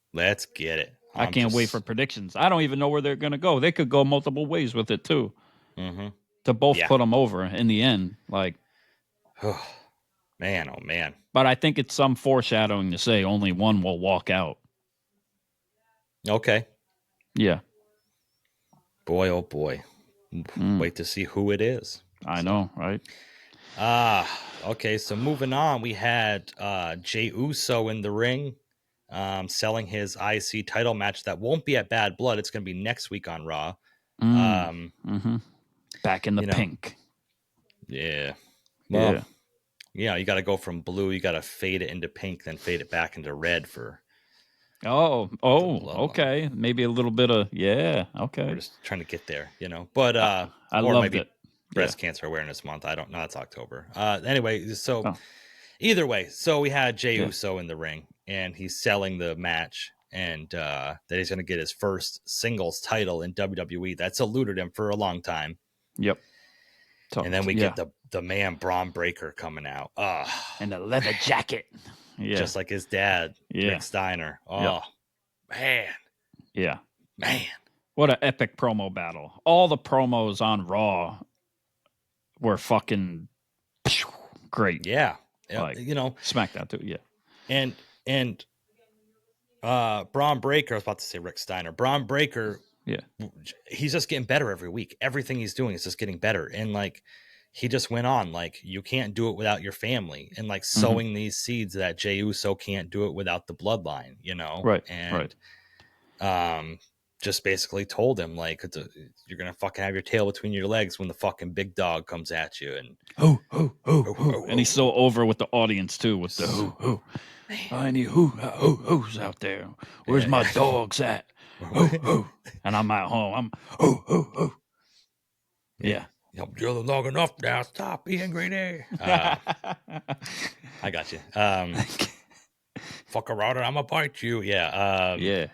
I can't wait for predictions. I don't even know where they're going to go. They could go multiple ways with it too. Mm-hmm. To both put them over in the end. Like, man, oh man. But I think it's some foreshadowing to say only one will walk out. Okay. Yeah. Boy, oh boy. Wait to see who it is. I know, right? Okay. So moving on, we had Jey Uso in the ring. Selling his IC title match that won't be at Bad Blood. It's going to be next week on Raw. Back in the pink. Yeah. Well, you got to go from blue. You got to fade it into pink, then fade it back into red for. Okay. Maybe a little bit of, okay. We're just trying to get there, But I loved it. Breast Cancer Awareness Month. I don't know. It's October. Anyway, so either way, so we had Jey Uso in the ring. And he's selling the match, and that he's going to get his first singles title in WWE. That's eluded him for a long time. Yep. And then we get the man Braun Breaker coming out. And the leather jacket. Yeah. Just like his dad, Rick Steiner. Oh, man. Yeah. Man. What an epic promo battle. All the promos on Raw were fucking great. Yeah. Like, SmackDown too, yeah. And Braun Breaker, I was about to say Rick Steiner. Braun Breaker, he's just getting better every week. Everything he's doing is just getting better. And like, he just went on, like, you can't do it without your family. And like sowing these seeds that Jey Uso can't do it without the bloodline, Right. And just basically told him, like, you're going to fucking have your tail between your legs when the fucking big dog comes at you. And and he's so over with the audience too, with the who. I need who's out there. Where's my dogs at? Who. And I'm at home. I'm who. Yeah. You're long enough now. Stop being greedy. I got you. Fuck around and I'm gonna bite you. Yeah. Yeah.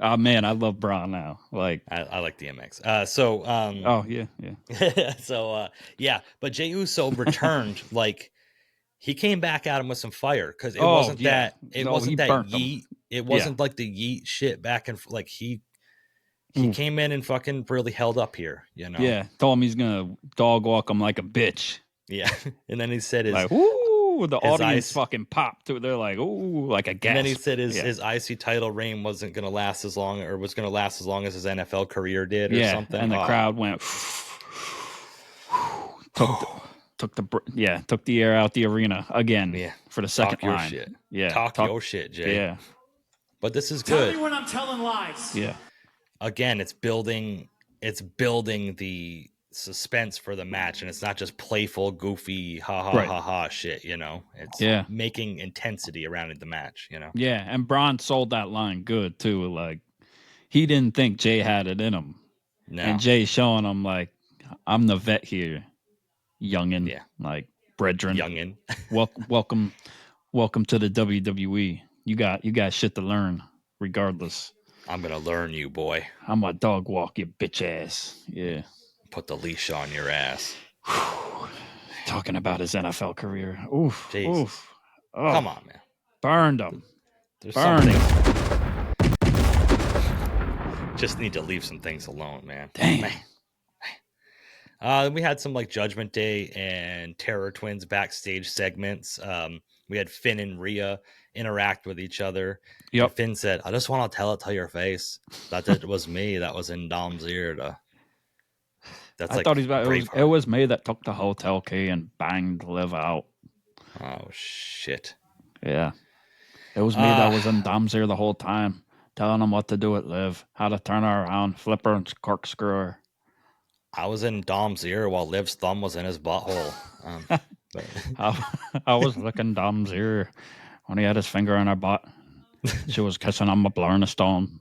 Oh man, I love Braun now. Like I like DMX. Oh yeah. So but Jey Uso returned like he came back at him with some fire because it wasn't that yeet. It wasn't like the yeet shit back and like he came in and fucking really held up here, you know. Yeah, told him he's gonna dog walk him like a bitch. Yeah, and then he said like, "Ooh," the audience fucking popped too. They're like, "Ooh," like a gasp. And then he said his IC title reign wasn't gonna last as long, or was gonna last as long as his NFL career did, or something. And the crowd went. Took the air out the arena again for the second line. Your shit. Yeah, talk your shit, Jay. Yeah, but this is good. Tell me when I'm telling lies. Yeah. Again, it's building the suspense for the match, and it's not just playful, goofy, ha shit. You know, it's making intensity around the match. You know. Yeah, and Braun sold that line good too. Like he didn't think Jey had it in him, and Jey showing him like, I'm the vet here. Youngin, like brethren, youngin. welcome to the WWE. You got shit to learn, regardless. I'm gonna learn you, boy. I'm a dog walk your bitch ass. Yeah. Put the leash on your ass. Talking about his NFL career. Oof. Jesus. Oof. Oh, come on, man. Burned him. Burned him. Just need to leave some things alone, man. Damn. Man. We had some like Judgment Day and Terror Twins backstage segments. We had Finn and Rhea interact with each other. Yep. And Finn said, "I just want to tell it to your face that it was me that was in Dom's ear." I thought it was me that took the hotel key and banged Liv out. Oh shit! Yeah, it was me that was in Dom's ear the whole time, telling him what to do with Liv, how to turn her around, flip her and corkscrew her. I was in Dom's ear while Liv's thumb was in his butthole. I was licking Dom's ear when he had his finger in her butt. She was kissing on my blurring stone.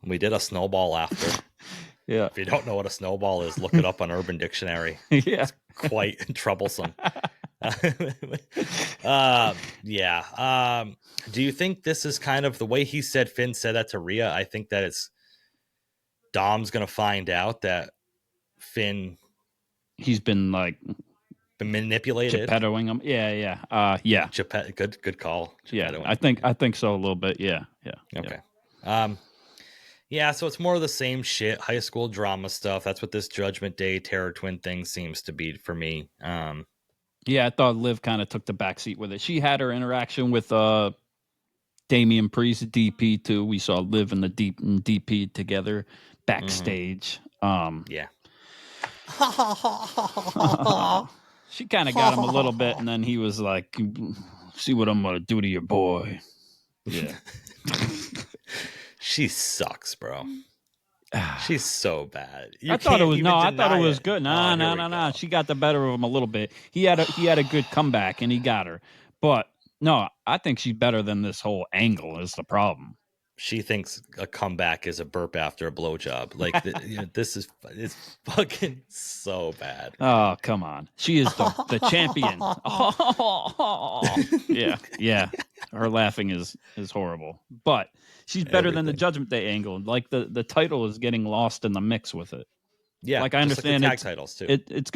We did a snowball after. Yeah. If you don't know what a snowball is, look it up on Urban Dictionary. Yeah. It's quite troublesome. Do you think this is kind of the way Finn said that to Rhea? I think that it's Dom's going to find out that Finn... He's been manipulated. Geppettoing him. Yeah. Yeah. Good call. Yeah. I think so a little bit. Yeah. Okay. Yeah. So it's more of the same shit, high school drama stuff. That's what this Judgment Day Terror Twin thing seems to be for me. Yeah, I thought Liv kind of took the backseat with it. She had her interaction with Damien Priest, DP too. We saw Liv and the DP together backstage. Yeah. She kind of got him a little bit, and then he was like, "See what I'm gonna do to your boy." Yeah. She sucks, bro. She's so bad. I thought it was good. No. She got the better of him a little bit. He had a good comeback, and he got her. But no, I think she's better than this whole angle is the problem. She thinks a comeback is a burp after a blowjob. Like it's fucking so bad. Oh, come on. She is the champion. Yeah. Her laughing is horrible. But she's better than the Judgment Day angle. Like the title is getting lost in the mix with it. Yeah. Like I understand like the tag titles too. It's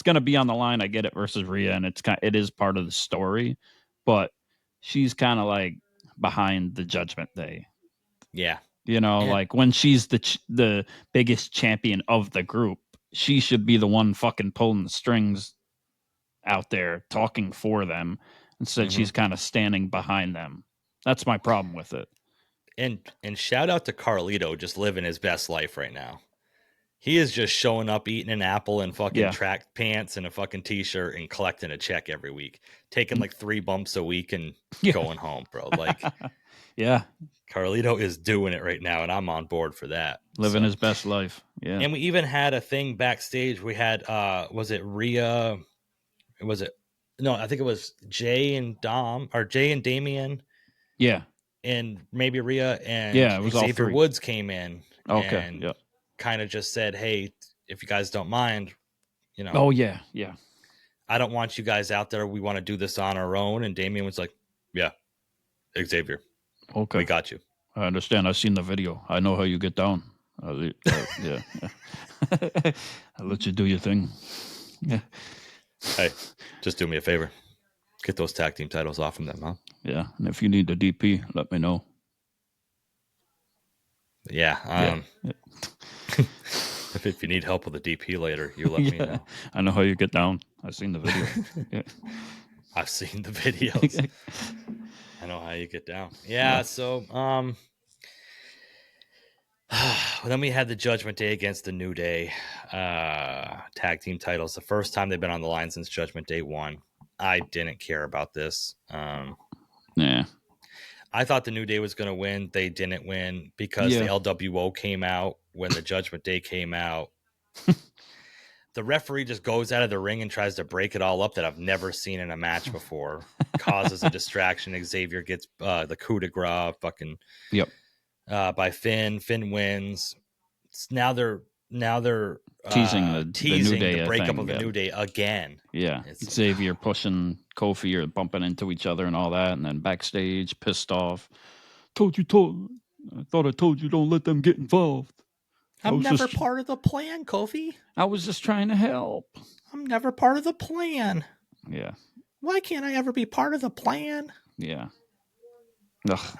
gonna be on the line. I get it versus Rhea, and it is part of the story, but she's kind of like behind the Judgment Day. Yeah. Like when she's the biggest champion of the group, she should be the one fucking pulling the strings out there, talking for them. Instead, she's kind of standing behind them. That's my problem with it. And shout out to Carlito, just living his best life right now. He is just showing up, eating an apple and fucking track pants and a fucking t-shirt and collecting a check every week, taking like 3 bumps a week and going home, bro. Like, yeah, Carlito is doing it right now, and I'm on board for that. Living his best life. Yeah. And we even had a thing backstage. We had, was it Rhea? No, I think it was Jey and Damien. Yeah. And maybe Rhea and it was Xavier all 3. Woods came in. Okay. And kind of just said, "Hey, if you guys don't mind, Oh yeah. I don't want you guys out there. We want to do this on our own." And Damien was like, "Yeah, Xavier, okay, we got you. I understand. I've seen the video. I know how you get down. Yeah, I'll let you do your thing." Yeah. Hey, just do me a favor. Get those tag team titles off from them, huh? Yeah, and if you need a DP, let me know. Yeah. If you need help with a DP later, you let me know. I know how you get down. I've seen the video. Yeah. I've seen the videos. I know how you get down. Yeah. So, then we had the Judgment Day against the New Day tag team titles. The first time they've been on the line since Judgment Day 1. I didn't care about this. Yeah. I thought the New Day was going to win. They didn't win because the LWO came out when the Judgment Day came out. The referee just goes out of the ring and tries to break it all up that I've never seen in a match before. Causes a distraction. Xavier gets the coup de grace by Finn. Finn wins. Now they're teasing the New Day, the breakup of the New Day again. Yeah, Xavier pushing Kofi or bumping into each other and all that, and then backstage pissed off. I thought I told you don't let them get involved. I'm never part of the plan, Kofi. I was just trying to help. I'm never part of the plan. Yeah. Why can't I ever be part of the plan? Yeah. Ugh.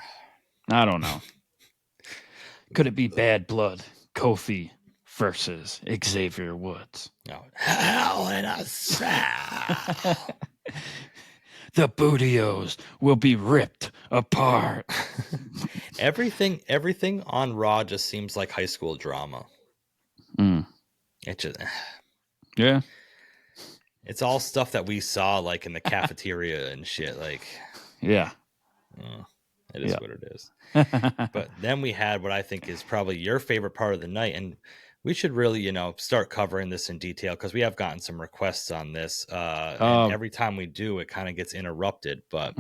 I don't know. Could it be Bad Blood? Kofi versus Xavier Woods. No. Hell in a Cell. The Bootios will be ripped apart. Everything on Raw just seems like high school drama. It just, yeah. It's all stuff that we saw like in the cafeteria and shit. Like, yeah, it is what it is. But then we had what I think is probably your favorite part of the night, and we should really, start covering this in detail because we have gotten some requests on this. And every time we do, it kind of gets interrupted. But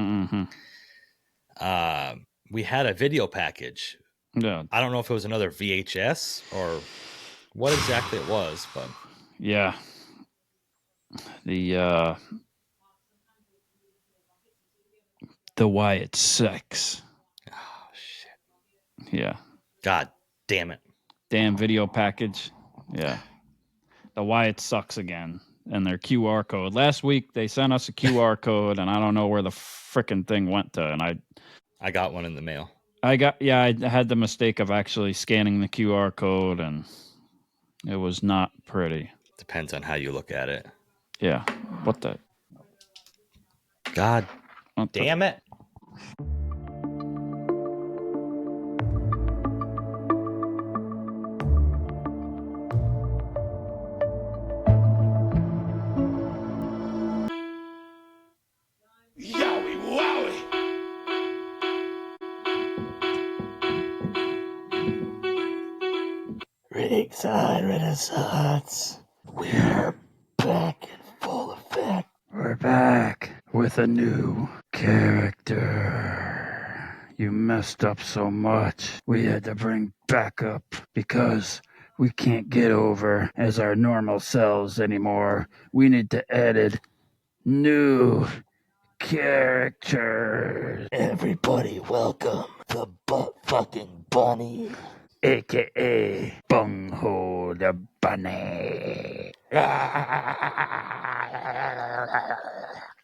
we had a video package. Yeah, I don't know if it was another VHS or what exactly it was, but yeah, the Wyatt sex. Oh shit! Yeah. God damn it! Damn video package. Yeah. The Wyatt sucks again. And their QR code. Last week they sent us a QR code, and I don't know where the frickin' thing went to. And I got one in the mail. I had the mistake of actually scanning the QR code, and it was not pretty. Depends on how you look at it. Yeah. What the? God damn it. Ringside Renaissance. We're back in full effect. We're back with a new character. You messed up so much. We had to bring backup because we can't get over as our normal selves anymore. We need to add new characters. Everybody welcome the butt-fucking bunny. A.K.A. Bunghole the Bunny.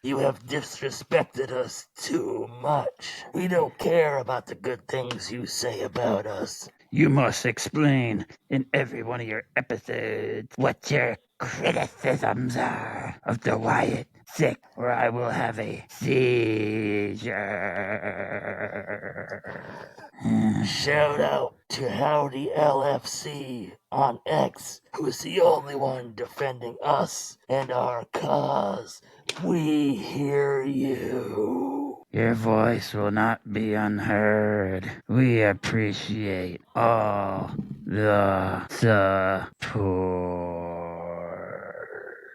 You have disrespected us too much. We don't care about the good things you say about us. You must explain in every one of your episodes what your criticisms are of the Wyatt Six, or I will have a seizure. Shout out to Howdy LFC on X, who's the only one defending us and our cause. We hear you. Your voice will not be unheard. We appreciate all the support.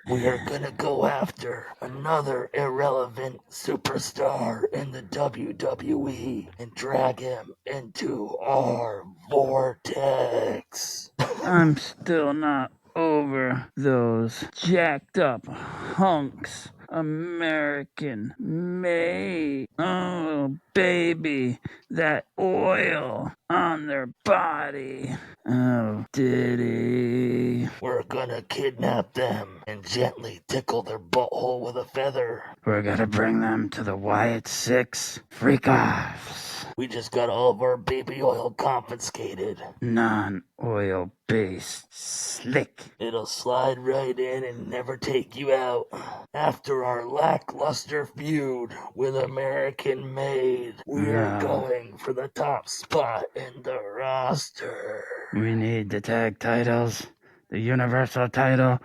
We're gonna go after another irrelevant superstar in the WWE and drag him into our vortex. I'm still not over those jacked up hunks. American made. Oh, baby, that oil on their body. Oh, Diddy. We're gonna kidnap them and gently tickle their butthole with a feather. We're gonna bring them to the Wyatt 6 freak-offs. We just got all of our baby oil confiscated. Non-oil based slick. It'll slide right in and never take you out. After our lackluster feud with American Made, we're going for the top spot in the roster. We need the tag titles, the Universal title,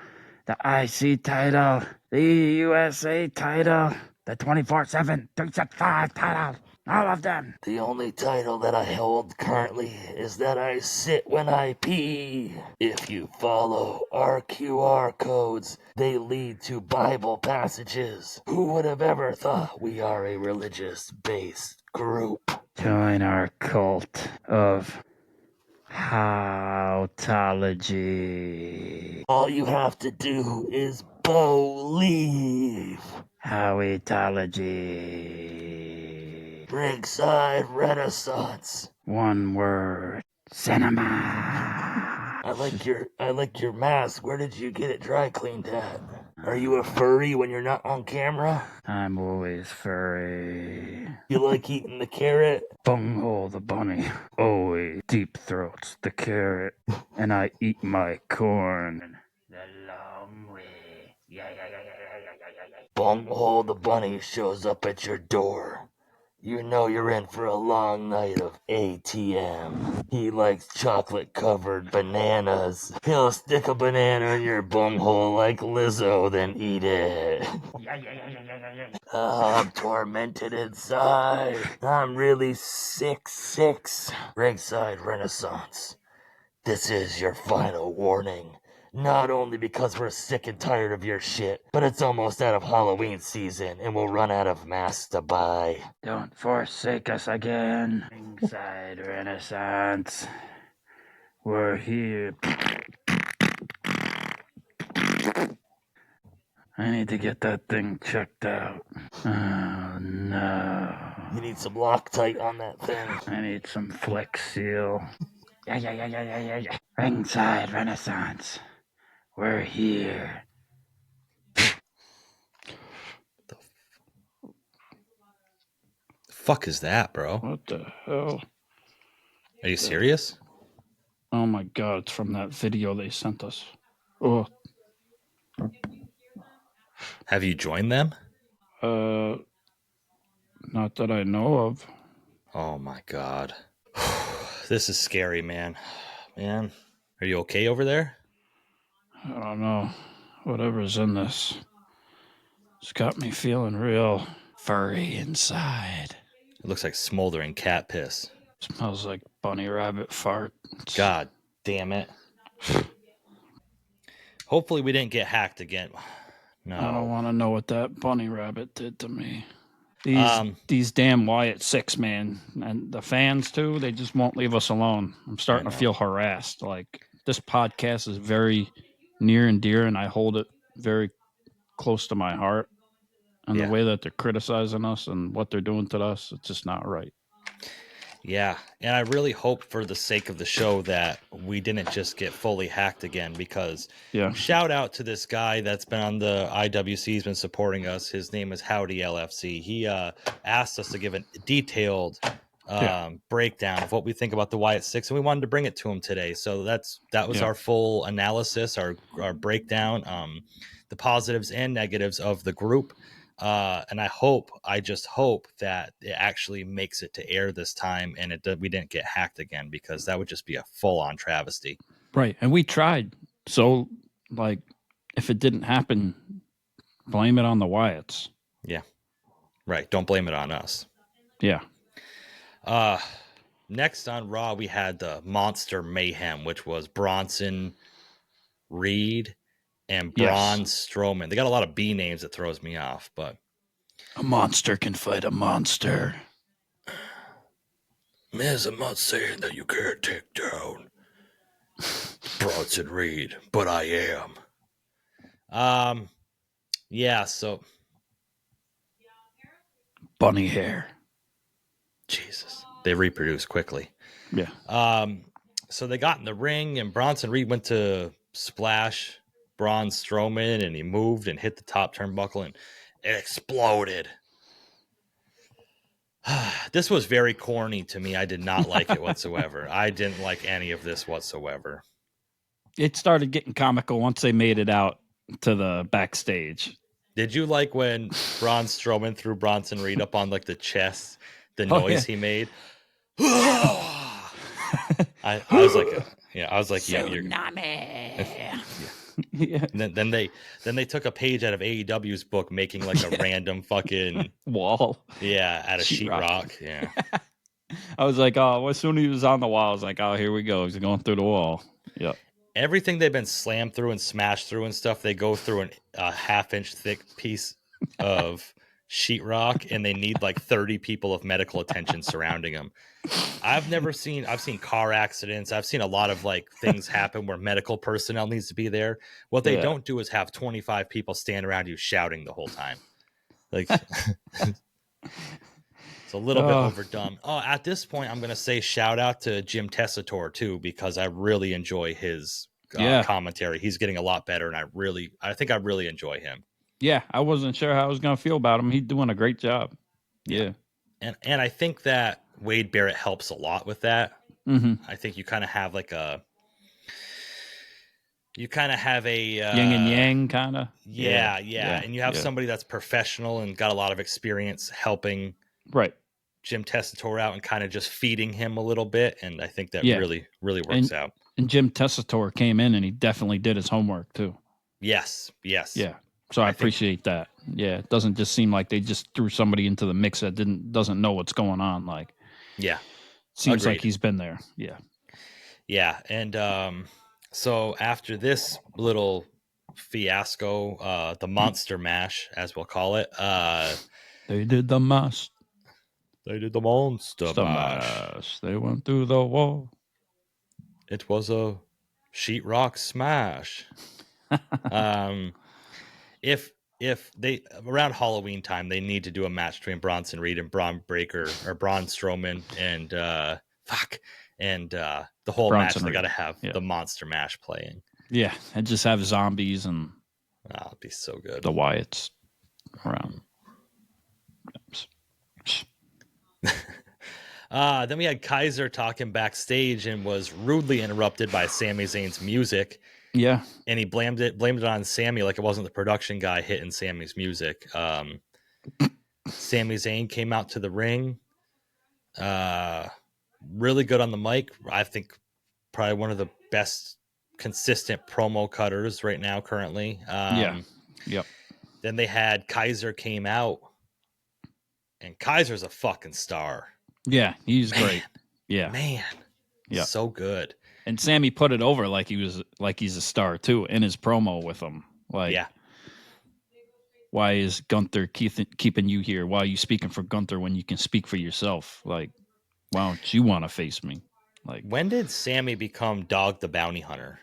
the IC title, the USA title, the 24/7, 365 title. All of them. The only title that I hold currently is that I sit when I pee. If you follow our QR codes, they lead to Bible passages. Who would have ever thought we are a religious-based group? Join our cult of Howtology. All you have to do is believe. Howitology. Ringside Renaissance. One word. Cinema. I like your mask. Where did you get it dry cleaned at? Are you a furry when you're not on camera? I'm always furry. You like eating the carrot? Bunghole the bunny always deep throats the carrot, and I eat my corn the long way. Bunghole the bunny shows up at your door. You know you're in for a long night of ATM. He likes chocolate-covered bananas. He'll stick a banana in your bunghole like Lizzo, then eat it. I'm tormented inside. I'm really sick. Ringside Renaissance. This is your final warning. Not only because we're sick and tired of your shit, but it's almost out of Halloween season and we'll run out of masks to buy. Don't forsake us again. Ringside Renaissance. We're here. I need to get that thing checked out. Oh, no. You need some Loctite on that thing. I need some Flex Seal. Yeah. Ringside Renaissance. We're here. The fuck is that, bro? What the hell? Are you serious? Oh my god, it's from that video they sent us. Oh. Have you joined them? Not that I know of. Oh my god. This is scary, man. Man, are you okay over there? I don't know. Whatever's in this. It's got me feeling real furry inside. It looks like smoldering cat piss. Smells like bunny rabbit fart. God damn it. Hopefully we didn't get hacked again. No. I don't want to know what that bunny rabbit did to me. These damn Wyatt 6, man. And the fans, too, they just won't leave us alone. I'm starting to feel harassed. Like, this podcast is very near and dear, and I hold it very close to my heart. And the way that they're criticizing us and what they're doing to us, it's just not right. Yeah, and I really hope for the sake of the show that we didn't just get fully hacked again, because shout out to this guy that's been on the IWC, he's been supporting us. His name is Howdy LFC. He asked us to give a detailed breakdown of what we think about the Wyatt 6, and we wanted to bring it to him today. So that was our full analysis, our breakdown, the positives and negatives of the group. And I just hope that it actually makes it to air this time, and we didn't get hacked again, because that would just be a full-on travesty. Right, and we tried. So, like, if it didn't happen, blame it on the Wyatts. Yeah, right. Don't blame it on us. Yeah. Next on Raw, we had the Monster Mayhem, which was Bronson Reed and Braun Strowman. They got a lot of B names that throws me off, but a monster can fight a monster. Miz, I'm not saying that you can't take down Bronson Reed, but I am. Yeah, so bunny hair. Jesus. They reproduce quickly. Yeah. So they got in the ring, and Bronson Reed went to splash Braun Strowman, and he moved and hit the top turnbuckle, and it exploded. This was very corny to me. I did not like it whatsoever. I didn't like any of this whatsoever. It started getting comical once they made it out to the backstage. Did you like when Braun Strowman threw Bronson Reed up on like the chest, the noise he made? I was like, yeah, you're. Yeah. And then they took a page out of AEW's book, making like a random fucking wall. Yeah, out of sheetrock. Yeah. I was like, oh, as soon as he was on the wall, I was like, oh, here we go. He's going through the wall. Yep. Everything they've been slammed through and smashed through and stuff, they go through a half-inch thick piece of sheetrock, and they need like 30 people of medical attention surrounding them. I've seen car accidents. I've seen a lot of like things happen where medical personnel needs to be there. What they don't do is have 25 people stand around you shouting the whole time. Like it's a little bit overdone. Oh, at this point, I'm going to say shout out to Jim Tessitore too, because I really enjoy his commentary. He's getting a lot better, and I think I really enjoy him. Yeah, I wasn't sure how I was going to feel about him. He's doing a great job. Yeah. And I think that Wade Barrett helps a lot with that. Mm-hmm. I think you kind of have a yin and yang kind of. Yeah. And you have somebody that's professional and got a lot of experience helping Jim Tessitore out and kind of just feeding him a little bit. And I think that really, really works out. And Jim Tessitore came in and he definitely did his homework too. Yes. Yeah. So I appreciate that. Yeah. It doesn't just seem like they just threw somebody into the mix that doesn't know what's going on. Like, seems like he's been there. Yeah. Yeah. And, so after this little fiasco, the Monster Mash, as we'll call it, they did the Monster Mash. They went through the wall. It was a sheetrock smash. If they around Halloween time, they need to do a match between Bronson Reed and Braun Strowman and the whole Bronson match. Reed. They got to have the Monster Mash playing. Yeah, and just have zombies and it'd be so good. The Wyatts around. Then we had Kaiser talking backstage and was rudely interrupted by Sami Zayn's music. Yeah. And he blamed it on Sami like it wasn't the production guy hitting Sami's music. Sami Zayn came out to the ring. Really good on the mic. I think probably one of the best consistent promo cutters right now currently. Yep. Then they had Kaiser came out. And Kaiser's a fucking star. Yeah, he's great. Yeah. Man. Yeah. So good. And Sami put it over like he's a star too in his promo with him. Like, why is Gunther keeping you here? Why are you speaking for Gunther when you can speak for yourself? Like, why don't you want to face me? Like, when did Sami become Dog the Bounty Hunter?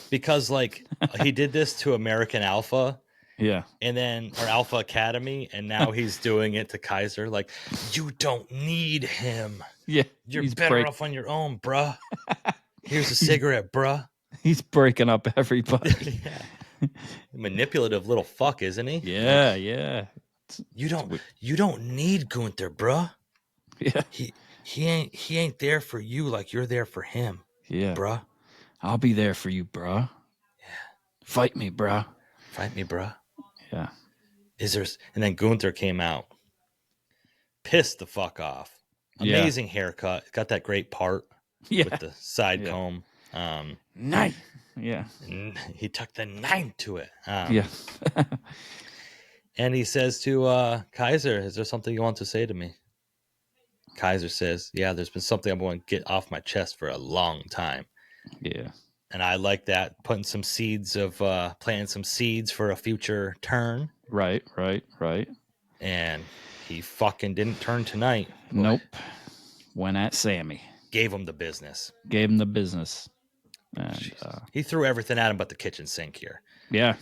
Because like he did this to American Alpha. Yeah. And then or Alpha Academy, and now he's doing it to Kaiser. Like, you don't need him. Yeah. You're better off on your own, bruh. Here's a cigarette, bruh. He's breaking up everybody. Manipulative little fuck, isn't he? Yeah, like, yeah. You don't need Gunther, bruh. Yeah. He ain't there for you like you're there for him. Yeah. Bruh. I'll be there for you, bruh. Yeah. Fight me, bruh. Fight me, bruh. Yeah. And then Gunther came out. Pissed the fuck off. Amazing haircut. Got that great part with the side comb. Knife. Yeah. He took the knife to it. And he says to Kaiser, is there something you want to say to me? Kaiser says, yeah, there's been something I want to get off my chest for a long time. Yeah. And I like that, planting some seeds for a future turn. Right. And he fucking didn't turn tonight. Nope. Went at Sami. Gave him the business. And he threw everything at him but the kitchen sink here. Yeah.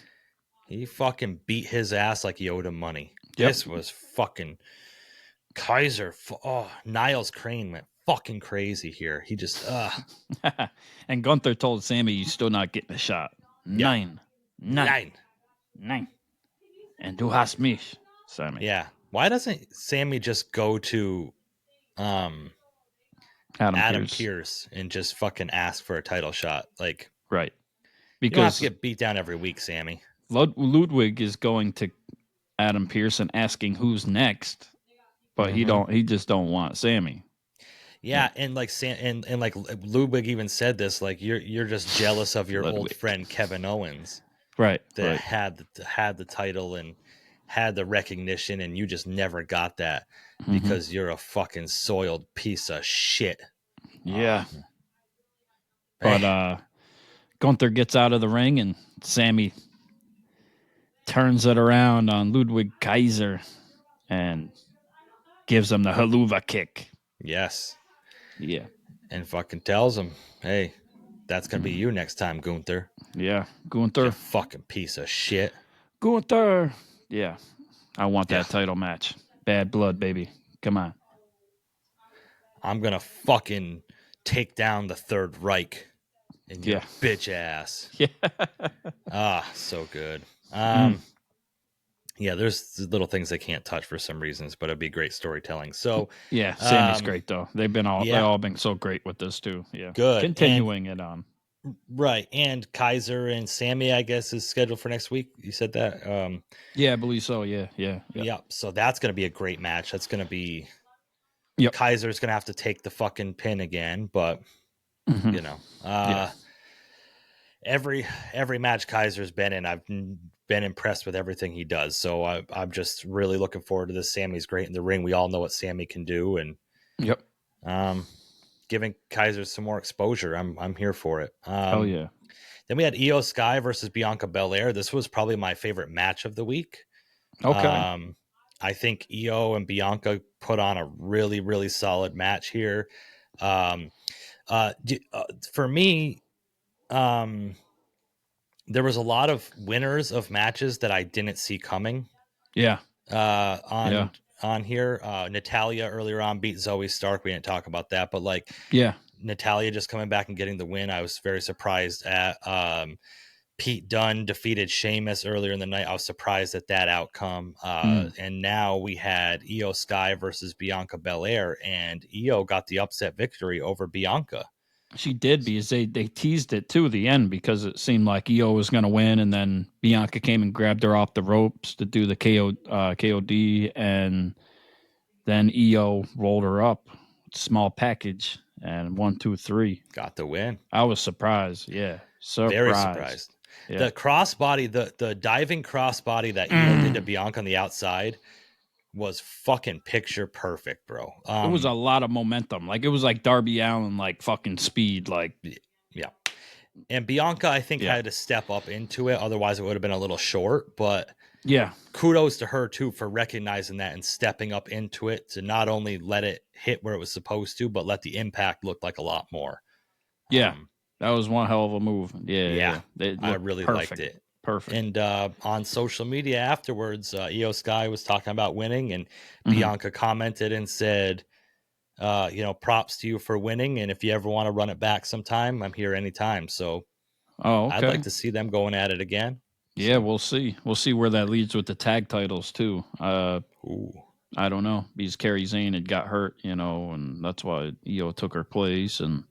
He fucking beat his ass like he owed him money. Yep. This was fucking Kaiser. Niles Crane went fucking crazy here. He just And Gunther told Sami, "You still not getting a shot. Nine. And du hast mich, Sami." Yeah. Why doesn't Sami just go to Adam Pearce and just fucking ask for a title shot? Like, right. Because you don't have to get beat down every week, Sami. Ludwig is going to Adam Pearce and asking who's next, but he just don't want Sami. Yeah, and like and like Ludwig even said this, like you're just jealous of your old friend Kevin Owens, right? That had the title and had the recognition, and you just never got that because you're a fucking soiled piece of shit. Yeah, but Gunther gets out of the ring and Sami turns it around on Ludwig Kaiser and gives him the haluva kick. Yes. Yeah. And fucking tells him, hey, that's going to be you next time, Gunther. Yeah. Gunther. You fucking piece of shit. Gunther. Yeah. I want that title match. Bad blood, baby. Come on. I'm going to fucking take down the Third Reich and your bitch ass. Yeah. So good. Yeah, there's little things they can't touch for some reasons, but it'd be great storytelling. So yeah, Sami's great though. They've all been so great with this too. Yeah, good. Continuing it on. Right, and Kaiser and Sami, I guess, is scheduled for next week. You said that. Yeah, I believe so. Yeah. So that's gonna be a great match. That's gonna be. Yep. Kaiser's gonna have to take the fucking pin again, but you know, every match Kaiser's been in, I've been impressed with everything he does. So I'm just really looking forward to this. Sami's great in the ring. We all know what Sami can do, and giving Kaiser some more exposure. I'm here for it. Oh yeah. Then we had Iyo Sky versus Bianca Belair. This was probably my favorite match of the week. Okay. I think Iyo and Bianca put on a really, really solid match here. For me, there was a lot of winners of matches that I didn't see coming. Yeah. On here, Natalya earlier on beat Zoe Stark. We didn't talk about that, but like, Natalya just coming back and getting the win. I was very surprised at. Pete Dunne defeated Sheamus earlier in the night. I was surprised at that outcome. And now we had Iyo Sky versus Bianca Belair, and Iyo got the upset victory over Bianca. She did, because they teased it to the end, because it seemed like Iyo was going to win, and then Bianca came and grabbed her off the ropes to do the KOD, and then Iyo rolled her up, small package, and 1, 2, 3 got the win. I was surprised. Yeah, very surprised. Yeah. The crossbody, the diving crossbody that Iyo did to Bianca on the outside was fucking picture perfect, bro. It was a lot of momentum. Like, it was like Darby Allin, like fucking speed. Like, yeah. And Bianca, I think, had to step up into it. Otherwise, it would have been a little short. But kudos to her too for recognizing that and stepping up into it to not only let it hit where it was supposed to, but let the impact look like a lot more. Yeah. That was one hell of a move. Yeah. I really liked it. Perfect. And on social media afterwards, Iyo Sky was talking about winning, and Bianca commented and said, props to you for winning. And if you ever want to run it back sometime, I'm here anytime. So I'd like to see them going at it again. Yeah, we'll see. We'll see where that leads with the tag titles too. I don't know, because Kairi Sane had got hurt, and that's why Iyo took her place, and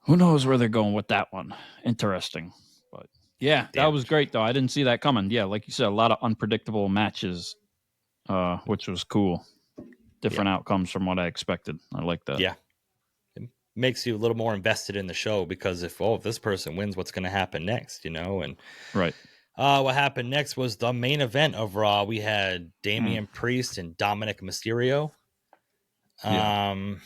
who knows where they're going with that one. Interesting. But yeah, that was great, though. I didn't see that coming. Yeah, like you said, a lot of unpredictable matches, which was cool. Different outcomes from what I expected. I like that. Yeah. It makes you a little more invested in the show, because if this person wins, what's going to happen next, And right. What happened next was the main event of Raw. We had Damien Priest and Dominic Mysterio. I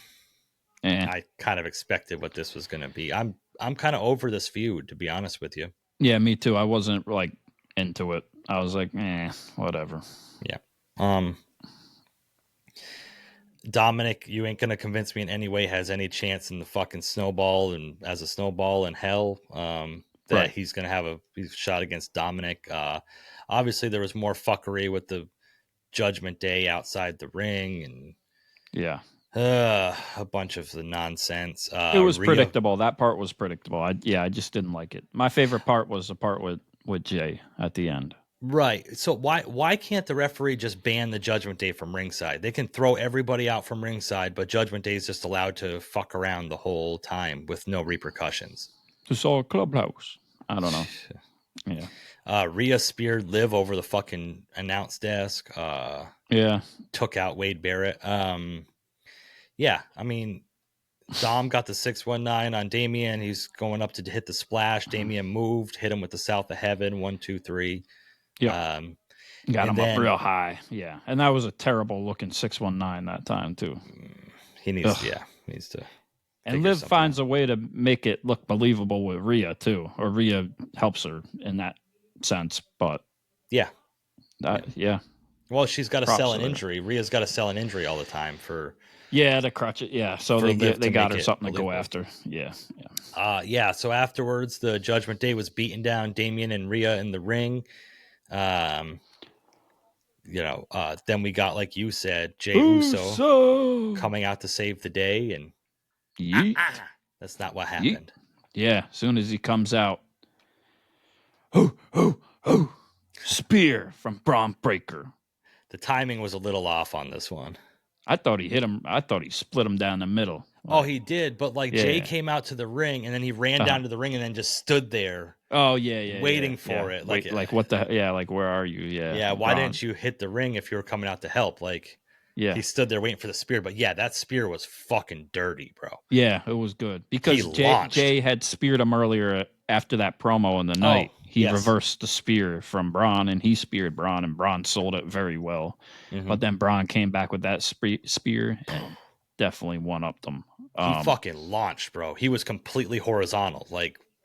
kind of expected what this was going to be. I'm kind of over this feud, to be honest with you. Yeah, me too. I wasn't like into it. I was like, whatever. Yeah. Dominic, you ain't going to convince me in any way has any chance in the fucking snowball, and as a snowball in hell, that he's going to have a shot against Dominic. Obviously there was more fuckery with the Judgment Day outside the ring, and A bunch of the nonsense. It was Rhea, predictable. That part was predictable. I just didn't like it. My favorite part was the part with Jey at the end. Right. So why can't the referee just ban the Judgment Day from ringside? They can throw everybody out from ringside, but Judgment Day is just allowed to fuck around the whole time with no repercussions. It's all clubhouse. I don't know. Yeah. Rhea speared Liv over the fucking announce desk. Yeah. Took out Wade Barrett. Yeah, I mean, Dom got the 619 on Damien. He's going up to hit the splash. Damien moved, hit him with the South of Heaven. 1, 2, 3. Yeah. Got him up real high. Yeah. And that was a terrible looking 619 that time too. He needs to. And Liv finds a way to make it look believable with Rhea too, or Rhea helps her in that sense. But yeah. Well, she's got to sell an injury. Rhea's got to sell an injury all the time for. Yeah, to crutch it. Yeah, so they got her something to go after. Yeah. So afterwards, the Judgment Day was beating down Damien and Rhea in the ring. Then we got, like you said, Jey Uso coming out to save the day, and that's not what happened. Yeah, as soon as he comes out, spear from Braun Breaker. The timing was a little off on this one. I thought he hit him. I thought he split him down the middle. Oh, he did, but Jey came out to the ring, and then he ran down to the ring, and then just stood there. Oh yeah, waiting for it. Like what the? Yeah, like where are you? Yeah, yeah. Why didn't you hit the ring if you were coming out to help? He stood there waiting for the spear. But yeah, that spear was fucking dirty, bro. Yeah, it was good because Jey had speared him earlier after that promo in the night. He reversed the spear from Braun, and he speared Braun, and Braun sold it very well. Mm-hmm. But then Braun came back with that spear and definitely one-upped him. He fucking launched, bro. He was completely horizontal.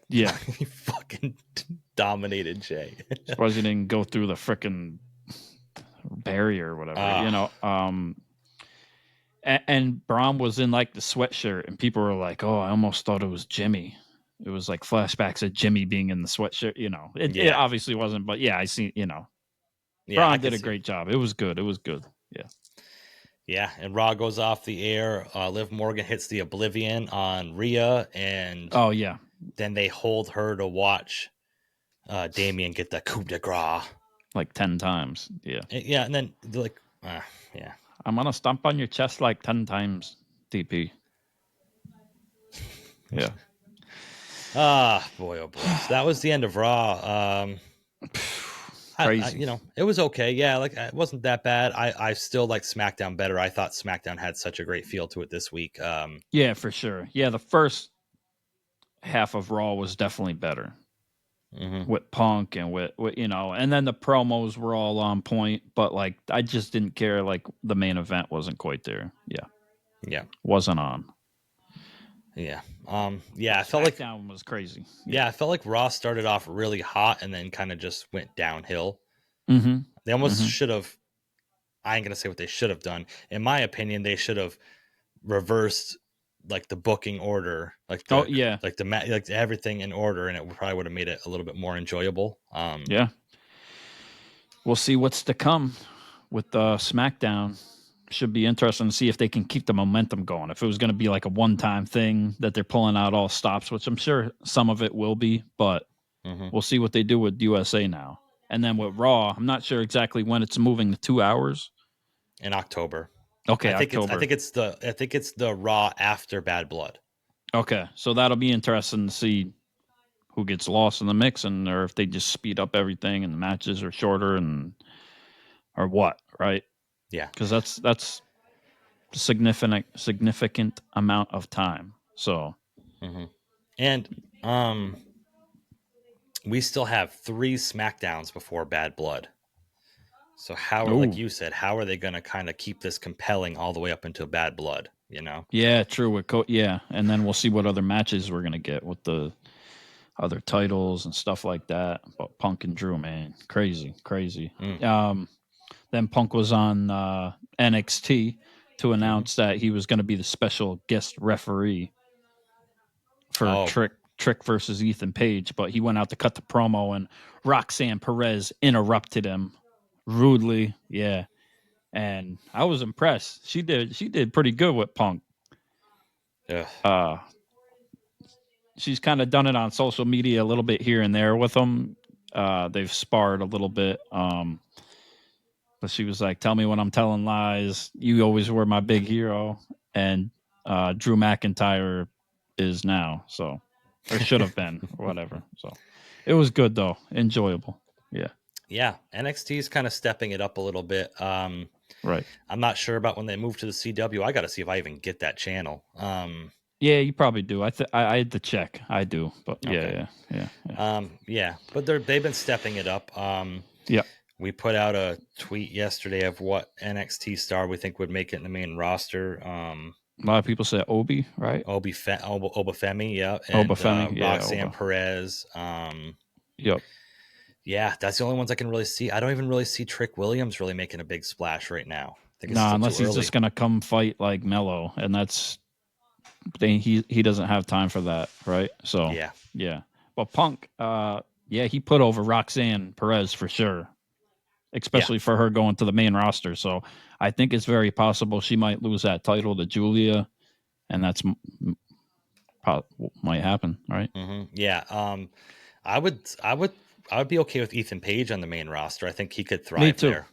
He fucking dominated Jey. Suppose he didn't go through the frickin' barrier or whatever, And Braun was in the sweatshirt, and people were like, "Oh, I almost thought it was Jimmy." It was like flashbacks of Jimmy being in the sweatshirt. It obviously wasn't, but I see. Braun did a great job. It was good. Yeah. Yeah, and Raw goes off the air. Liv Morgan hits the Oblivion on Rhea, and then they hold her to watch Damien get the coup de grace 10 times. Yeah. Yeah, and then they're like, I'm gonna stomp on your chest 10 times, DP. Yeah. Boy, oh boy. So that was the end of Raw. Crazy. It was okay. Yeah, it wasn't that bad. I still like SmackDown better. I thought SmackDown had such a great feel to it this week. Yeah, for sure. Yeah, the first half of Raw was definitely better with Punk and with and then the promos were all on point. But I just didn't care. The main event wasn't quite there. Yeah, wasn't on. Yeah. I felt like SmackDown was crazy. Yeah, I felt like Raw started off really hot and then kind of just went downhill. Mm-hmm. They almost should have. I ain't gonna say what they should have done. In my opinion, they should have reversed the booking order, everything in order, and it probably would have made it a little bit more enjoyable. Yeah. We'll see what's to come with SmackDown. Should be interesting to see if they can keep the momentum going. If it was going to be a one-time thing that they're pulling out all stops, which I'm sure some of it will be, but we'll see what they do with USA now. And then with Raw, I'm not sure exactly when it's moving to 2 hours. In October. Okay, I think it's the Raw after Bad Blood. Okay, so that'll be interesting to see who gets lost in the mix, or if they just speed up everything and the matches are shorter or what, right? Yeah, because that's significant amount of time. So, and we still have 3 SmackDowns before Bad Blood. So like you said, how are they going to kind of keep this compelling all the way up until Bad Blood? Yeah, true. And then we'll see what other matches we're going to get with the other titles and stuff like that. But Punk and Drew, man, crazy. Then Punk was on NXT to announce that he was going to be the special guest referee for Trick versus Ethan Page, but he went out to cut the promo, and Roxanne Perez interrupted him rudely. Yeah. and I was impressed. She did pretty good with Punk. Yeah. She's kind of done it on social media a little bit here and there with them. They've sparred a little bit. But she was like, "Tell me when I'm telling lies. You always were my big hero." And Drew McIntyre is now, so or should have been, or whatever. So it was good though, enjoyable. Yeah. Yeah, NXT is kind of stepping it up a little bit. Right. I'm not sure about when they move to the CW. I got to see if I even get that channel. Yeah, you probably do. I had to check. I do, but Okay. yeah. But they've been stepping it up. Yeah. We put out a tweet yesterday of what NXT star we think would make it in the main roster. A lot of people said Obi, right? Obafemi, yeah, and Obafemi, yeah, Roxanne Oba. Perez. Yep. Yeah, that's the only ones I can really see. I don't even really see Trick Williams really making a big splash right now. I think it's still unless too he's early. just gonna come fight like Mello, and he doesn't have time for that, right? So yeah. But Punk, he put over Roxanne Perez for sure, especially for her going to the main roster. So I think it's very possible she might lose that title to Julia, and that's might happen, right? Mm-hmm. Yeah. I would be okay with Ethan Page on the main roster. I think he could thrive Me too. there.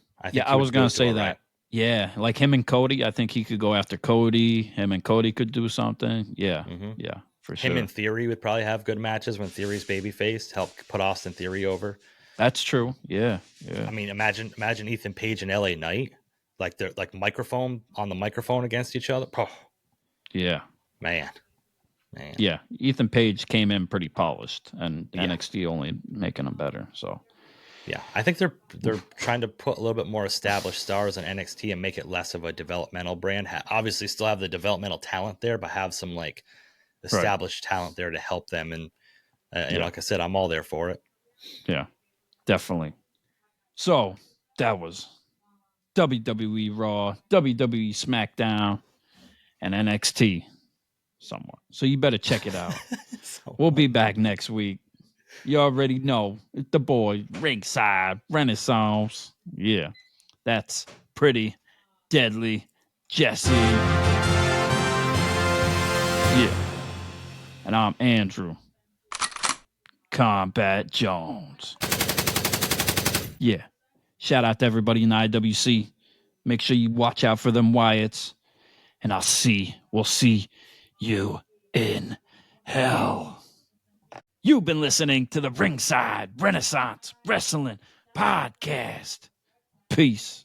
I was gonna say that. Yeah, like him and Cody. I think he could go after Cody. Him and Cody could do something. Yeah, yeah, for sure. Him and Theory would probably have good matches when Theory's babyface, help put Austin Theory over. That's true. Yeah. I mean, imagine Ethan Page and LA Knight, like they're like microphone against each other. Oh, yeah, man. Yeah, Ethan Page came in pretty polished, and NXT only making him better. So, yeah, I think they're trying to put a little bit more established stars on NXT and make it less of a developmental brand. Obviously, still have the developmental talent there, but have some like established talent there to help them. And like I said, I'm all there for it. Yeah, definitely. So that was WWE Raw, WWE SmackDown, and NXT. Somewhat. So you better check it out. We'll be back next week. You already know it's the boy Ringside Renaissance. Yeah, that's pretty deadly Jesse. Yeah, and I'm Andrew Kombat Jones. Yeah, shout out to everybody in the IWC. Make sure you watch out for them Wyatts, and we'll see you in hell. You've been listening to the Ringside Renaissance Wrestling Podcast. Peace.